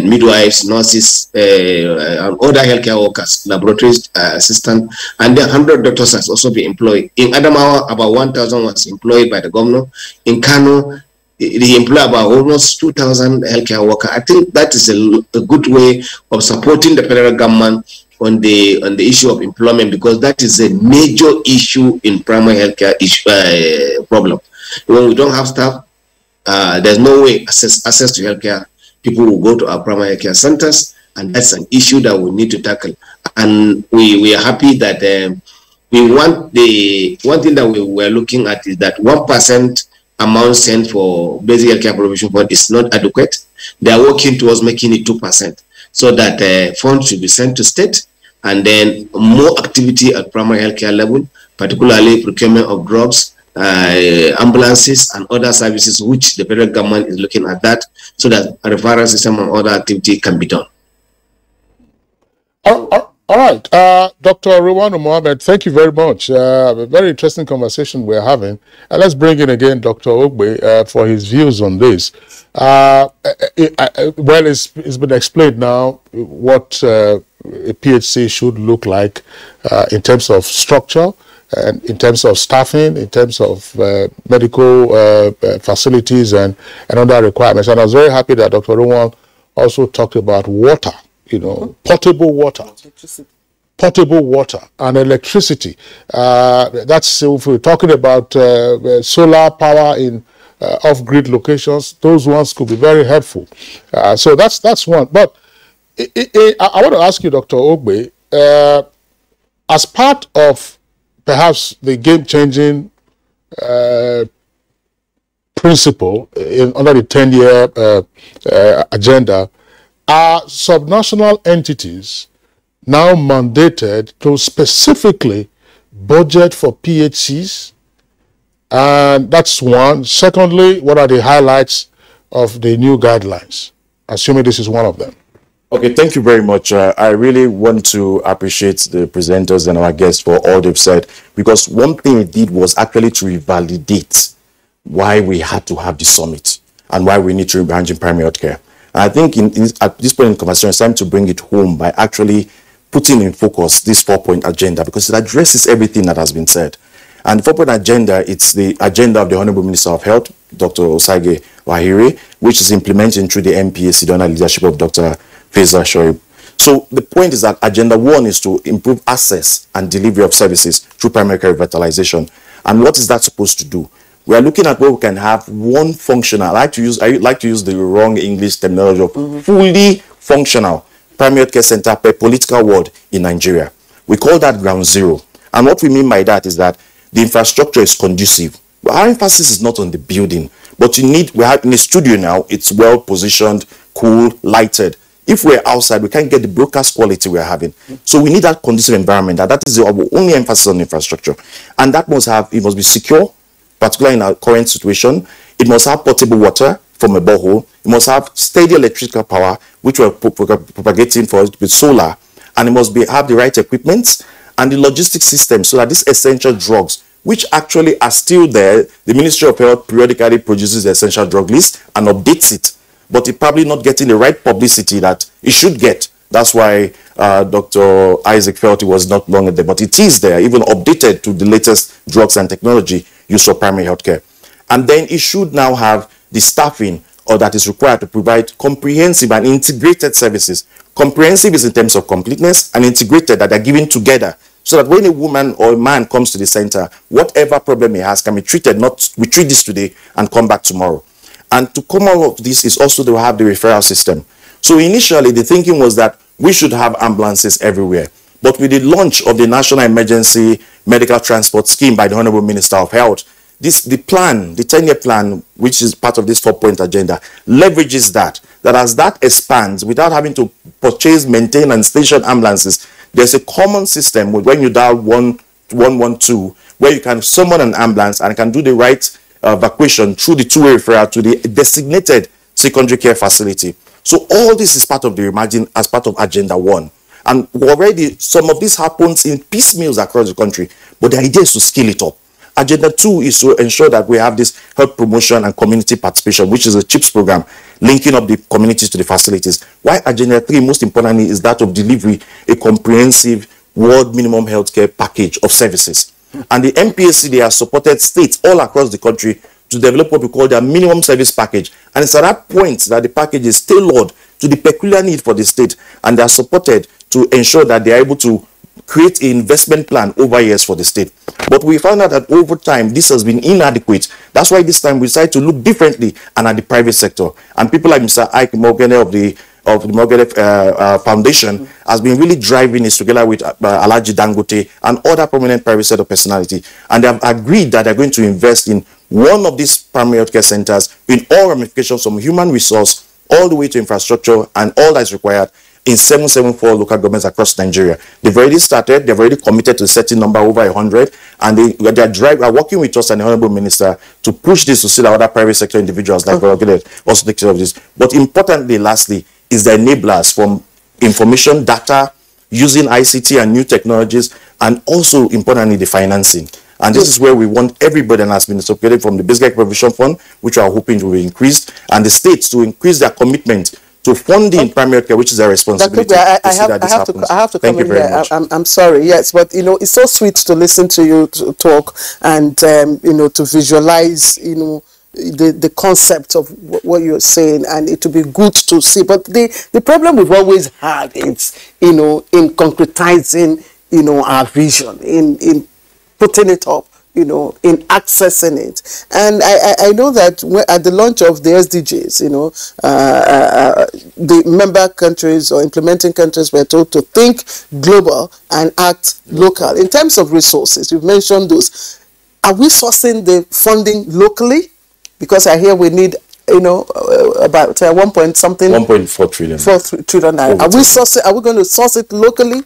midwives, nurses, and other healthcare workers, laboratory assistants, and then 100 doctors has also been employed. In Adamawa, about 1,000 was employed by the governor. In Kano, they employ about almost 2,000 healthcare workers. I think that is a good way of supporting the federal government on the issue of employment, because that is a major issue in primary healthcare problem. When we don't have staff, there's no way access to healthcare. People will go to our primary care centers, and that's an issue that we need to tackle. And we are happy that we want the one thing that we were looking at is that 1% amount sent for basic healthcare provision fund is not adequate. They are working towards making it 2%, so that funds should be sent to state, and then more activity at primary healthcare level, particularly procurement of drugs, ambulances and other services, which the federal government is looking at that, so that a referral system and other activity can be done. All right, Dr. Rwanu Mohammed, thank you very much. A very interesting conversation we're having. Let's bring in again Dr. Ogbe for his views on this. Well, it's been explained now what a PHC should look like in terms of structure, and in terms of staffing, in terms of medical facilities and other requirements. And I was very happy that Dr. Rwanu also talked about water. Portable water and electricity. That's if we're talking about solar power in off-grid locations. Those ones could be very helpful. So that's one. But I want to ask you, Dr. Ogbe, as part of perhaps the game-changing principle under the 10-year agenda, are subnational entities now mandated to specifically budget for PHCs? And that's one. Secondly, what are the highlights of the new guidelines? Assuming this is one of them. Okay, thank you very much. I really want to appreciate the presenters and our guests for all they've said, because one thing it did was actually to revalidate why we had to have the summit and why we need to reimagine primary healthcare. I think at this point in the conversation, it's time to bring it home by actually putting in focus this 4-point agenda, because it addresses everything that has been said. And the 4-point agenda, it's the agenda of the Honorable Minister of Health, Dr. Osagie Wahiri, which is implemented through the NPA under leadership of Dr. Faiza Shoaib. So the point is that Agenda 1 is to improve access and delivery of services through primary care revitalization. And what is that supposed to do? We are looking at where we can have one functional, I like to use the wrong English terminology of fully functional primary care center per political ward in Nigeria. We call that ground zero. And what we mean by that is that the infrastructure is conducive. Well, our emphasis is not on the building, but we have in the studio now, it's well positioned, cool, lighted. If we're outside, we can't get the broadcast quality we're having. So we need that conducive environment. That is our only emphasis on infrastructure. And that it must be secure, particularly in our current situation. It must have potable water from a borehole. It must have steady electrical power, which we're propagating for with solar. And it must have the right equipment and the logistics system, so that these essential drugs, which actually are still there, the Ministry of Health periodically produces the essential drug list and updates it. But it's probably not getting the right publicity that it should get. That's why Dr. Isaac felt it was not long there, but it is there, even updated to the latest drugs and technology used for primary healthcare. And then it should now have the staffing that is required to provide comprehensive and integrated services. Comprehensive is in terms of completeness, and integrated that are given together, so that when a woman or a man comes to the center, whatever problem he has can be treated, not we treat this today and come back tomorrow. And to come out of this is also to have the referral system. So initially, the thinking was that we should have ambulances everywhere. But with the launch of the National Emergency Medical Transport Scheme by the Honorable Minister of Health, the 10-year plan, which is part of this 4-point agenda, leverages that as that expands, without having to purchase, maintain, and station ambulances, there's a common system when you dial 112, where you can summon an ambulance and can do the right evacuation through the two-way referral to the designated secondary care facility. So all this is part of the Reimagine as part of Agenda 1. And already some of this happens in piecemeals across the country, but the idea is to scale it up. Agenda 2 is to ensure that we have this health promotion and community participation, which is a CHIPS program, linking up the communities to the facilities. Why Agenda 3, most importantly, is that of delivery, a comprehensive world minimum healthcare package of services. And the NPACD has supported states all across the country to develop what we call their minimum service package. And it's at that point that the package is tailored to the peculiar need for the state, and they are supported to ensure that they are able to create an investment plan over years for the state. But we found out that over time, this has been inadequate. That's why this time we decided to look differently and at the private sector. And people like Mr. Ike Mogene of the Mogene Foundation has been really driving this together with Alhaji Dangote and other prominent private sector personality. And they have agreed that they're going to invest in one of these primary healthcare centers in all ramifications, from human resource all the way to infrastructure and all that is required, in 774 local governments across Nigeria. They've already started, they've already committed to a certain number over 100, and they are working with us and the Honorable Minister to push this to see that other private sector individuals like also take care of this. But importantly, lastly, is the enablers from information, data, using ICT and new technologies, and also importantly, the financing. And this is where we want everybody, and has been supported from the Basic Provision Fund, which we are hoping will be increased, and the states to increase their commitment to funding primary care, which is their responsibility. I have to come in here. I'm sorry, yes, but you know, it's so sweet to listen to you talk and you know, to visualize, you know, the concept of what you're saying, and it would be good to see. But the problem we've always had is, you know, in concretizing, you know, our vision, in putting it up, you know, in accessing it. And I know that at the launch of the SDGs, you know, the member countries or implementing countries were told to think global and act local. In terms of resources, you've mentioned those. Are we sourcing the funding locally? Because I hear we need, you know, about 1.4 trillion. 4 trillion. Are we going to source it locally?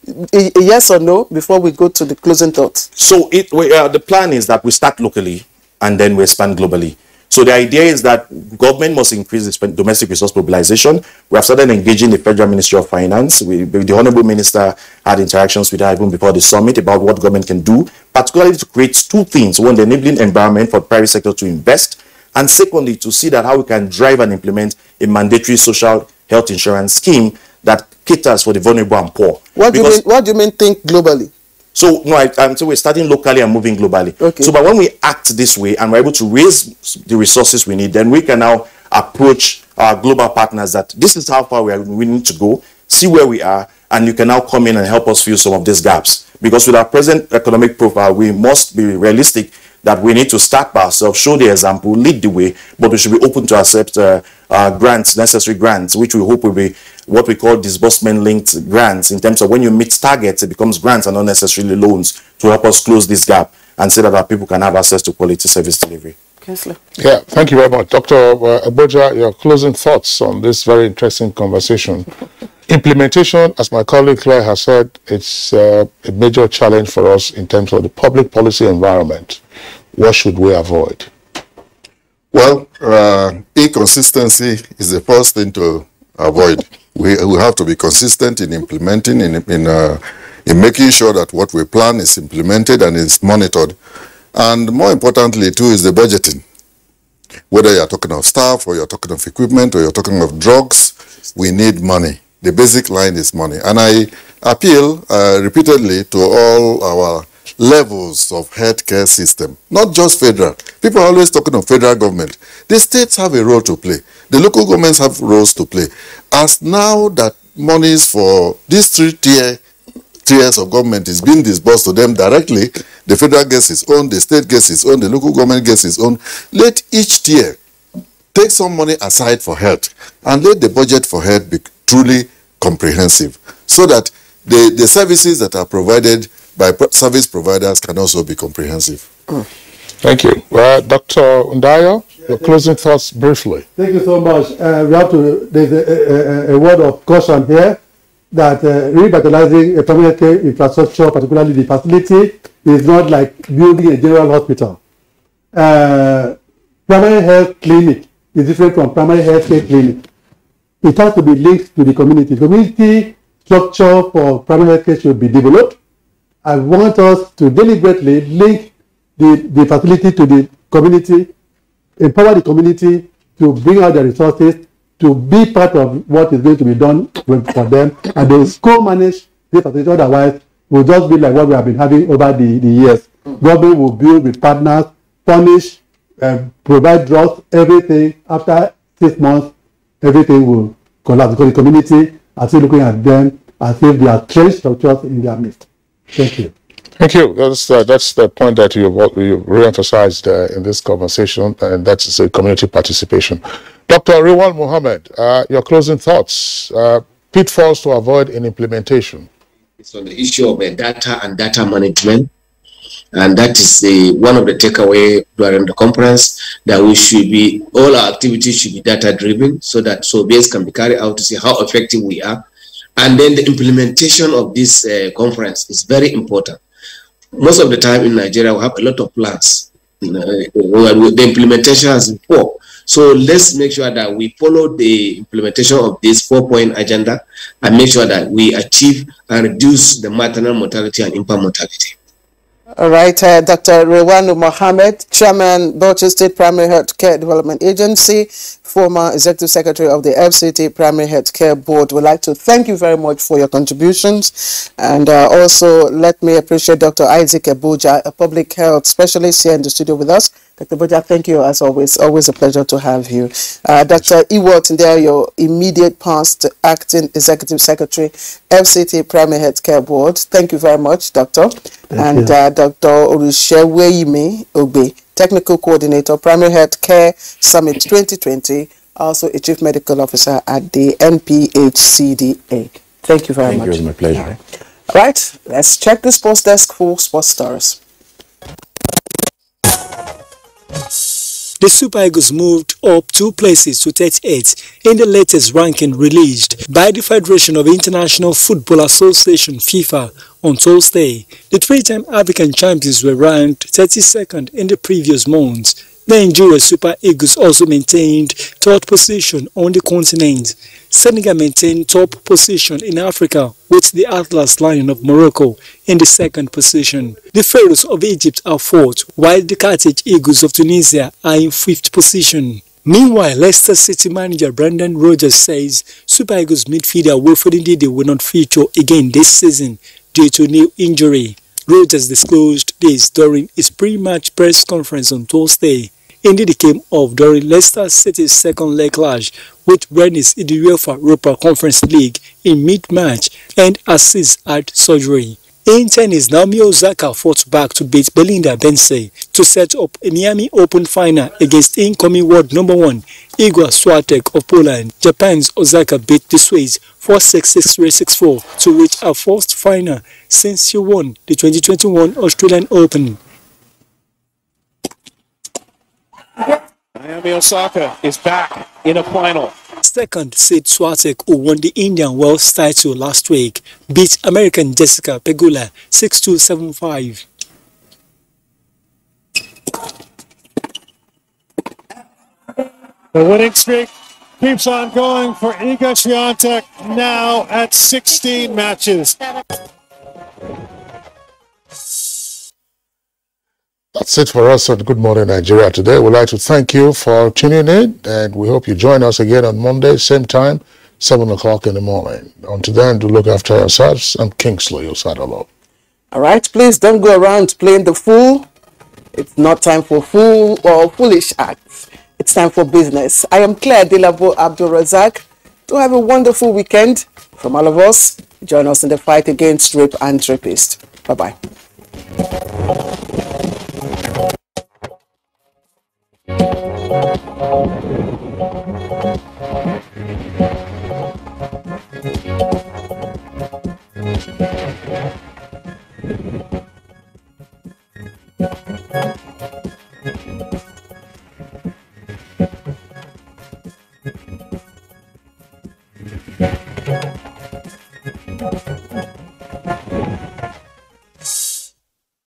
A yes or no before we go to the closing thoughts? So the plan is that we start locally and then we expand globally. So the idea is that government must increase its domestic resource mobilization. We have started engaging the Federal Ministry of Finance. The Honorable Minister had interactions with her even before the summit about what government can do, particularly to create two things. One, the enabling environment for the private sector to invest, and secondly, to see that how we can drive and implement a mandatory social health insurance scheme that caters for the vulnerable and poor. What do you mean think globally? So no, so we're starting locally and moving globally. Okay. So but when we act this way and we're able to raise the resources we need, then we can now approach our global partners that this is how far we need to go, see where we are, and you can now come in and help us fill some of these gaps. Because with our present economic profile, we must be realistic that we need to start by ourselves, show the example, lead the way, but we should be open to accept grants, necessary grants, which we hope will be what we call disbursement-linked grants. In terms of when you meet targets, it becomes grants and not necessarily loans, to help us close this gap and so that our people can have access to quality service delivery. Yeah, thank you very much. Dr. Abuja, your closing thoughts on this very interesting conversation. Implementation, as my colleague Claire has said, it's a major challenge for us in terms of the public policy environment. What should we avoid? Well, inconsistency is the first thing to avoid. We have to be consistent in implementing, in making sure that what we plan is implemented and is monitored. And more importantly, too, is the budgeting. Whether you're talking of staff, or you're talking of equipment, or you're talking of drugs, we need money. The basic line is money. And I appeal repeatedly to all our levels of healthcare system, not just federal. People are always talking of federal government. The states have a role to play. The local governments have roles to play. As now that monies for these three tiers of government is being disbursed to them directly, the federal gets its own, the state gets its own, the local government gets its own. Let each tier take some money aside for health, and let the budget for health be truly comprehensive, so that the services that are provided by service providers can also be comprehensive. Thank you. Dr. Undayo, your closing thoughts briefly. Thank you so much. There's a word of caution here that revitalizing a primary care infrastructure, particularly the facility, is not like building a general hospital. Primary health clinic is different from primary health care clinic. It has to be linked to the community. Community structure for primary health care should be developed. I want us to deliberately link the facility to the community, empower the community to bring out the resources, to be part of what is going to be done for them, and they co-manage the facility. Otherwise, will just be like what we have been having over the years. Government will build with partners, furnish, provide drugs, everything. After 6 months, everything will collapse, because the community are still looking at them as if they are trained structures in their midst. Thank you. Thank you. That's the point that you've re-emphasized in this conversation, and that's community participation. Dr. Riwan Mohammed, your closing thoughts, pitfalls to avoid in implementation. It's on the issue of data and data management, and that is one of the takeaway during the conference, that we should be, all our activities should be data driven, so that surveys can be carried out to see how effective we are. And then the implementation of this conference is very important. Most of the time in Nigeria, we have a lot of plans. The implementation has been poor. So let's make sure that we follow the implementation of this 4-point agenda and make sure that we achieve and reduce the maternal mortality and infant mortality. All right, Dr. Rewanu Mohammed, Chairman, Bauchi State Primary Health Care Development Agency, former Executive Secretary of the FCT Primary Health Care Board. We'd like to thank you very much for your contributions. And also, let me appreciate Dr. Isaac Abuja, a public health specialist here in the studio with us. Dr. Abuja, thank you as always. Always a pleasure to have you. Dr. Iwot, there, your immediate past acting Executive Secretary, FCT Primary Health Care Board. Thank you very much, Doctor. And Dr. Oluseweyimi Ogbe, Technical Coordinator, Primary Health Care Summit 2020, also a Chief Medical Officer at the NPHCDA. Thank you very much. Thank you, it was my pleasure. All right, let's check the sports desk for sports stars. The Super Eagles moved up 2 places to 38 in the latest ranking released by the Federation of International Football Association FIFA on Thursday. The 3-time African champions were ranked 32nd in the previous month. The Nigeria Super Eagles also maintained 3rd position on the continent. Senegal maintained top position in Africa with the Atlas Lion of Morocco in the 2nd position. The Pharaohs of Egypt are 4th, while the Carthage Eagles of Tunisia are in 5th position. Meanwhile, Leicester City manager Brendan Rodgers says Super Eagles midfielder Wilfred Ndidi will not feature again this season due to new injury. Rodgers disclosed this during his pre-match press conference on Thursday. Ndidi came off during Leicester City's 2nd leg clash with Rennes in the UEFA Europa Conference League in mid-match and has since had surgery. In tennis, Naomi Osaka fought back to beat Belinda Bencic to set up a Miami Open final against incoming world number 1 Igor Swiatek of Poland. Japan's Osaka beat the Swiss 4-6, 6-3, 6-4 to reach her first final since she won the 2021 Australian Open. Naomi Osaka is back in a final. Second seed Swiatek, who won the Indian Wells title last week, beat American Jessica Pegula 6-2, 7-5. The winning streak keeps on going for Iga Swiatek, now at 16 matches. That's it for us on Good Morning Nigeria today. We'd like to thank you for tuning in, and we hope you join us again on Monday, same time, 7 o'clock in the morning. Until then, do look after yourselves. I'm Kingsley Osadolo. All right, please don't go around playing the fool. It's not time for fool or foolish acts. It's time for business. I am Claire Dilabo Abdul Razak. To have a wonderful weekend from all of us. Join us in the fight against rape and rapists. Bye-bye. Thank you.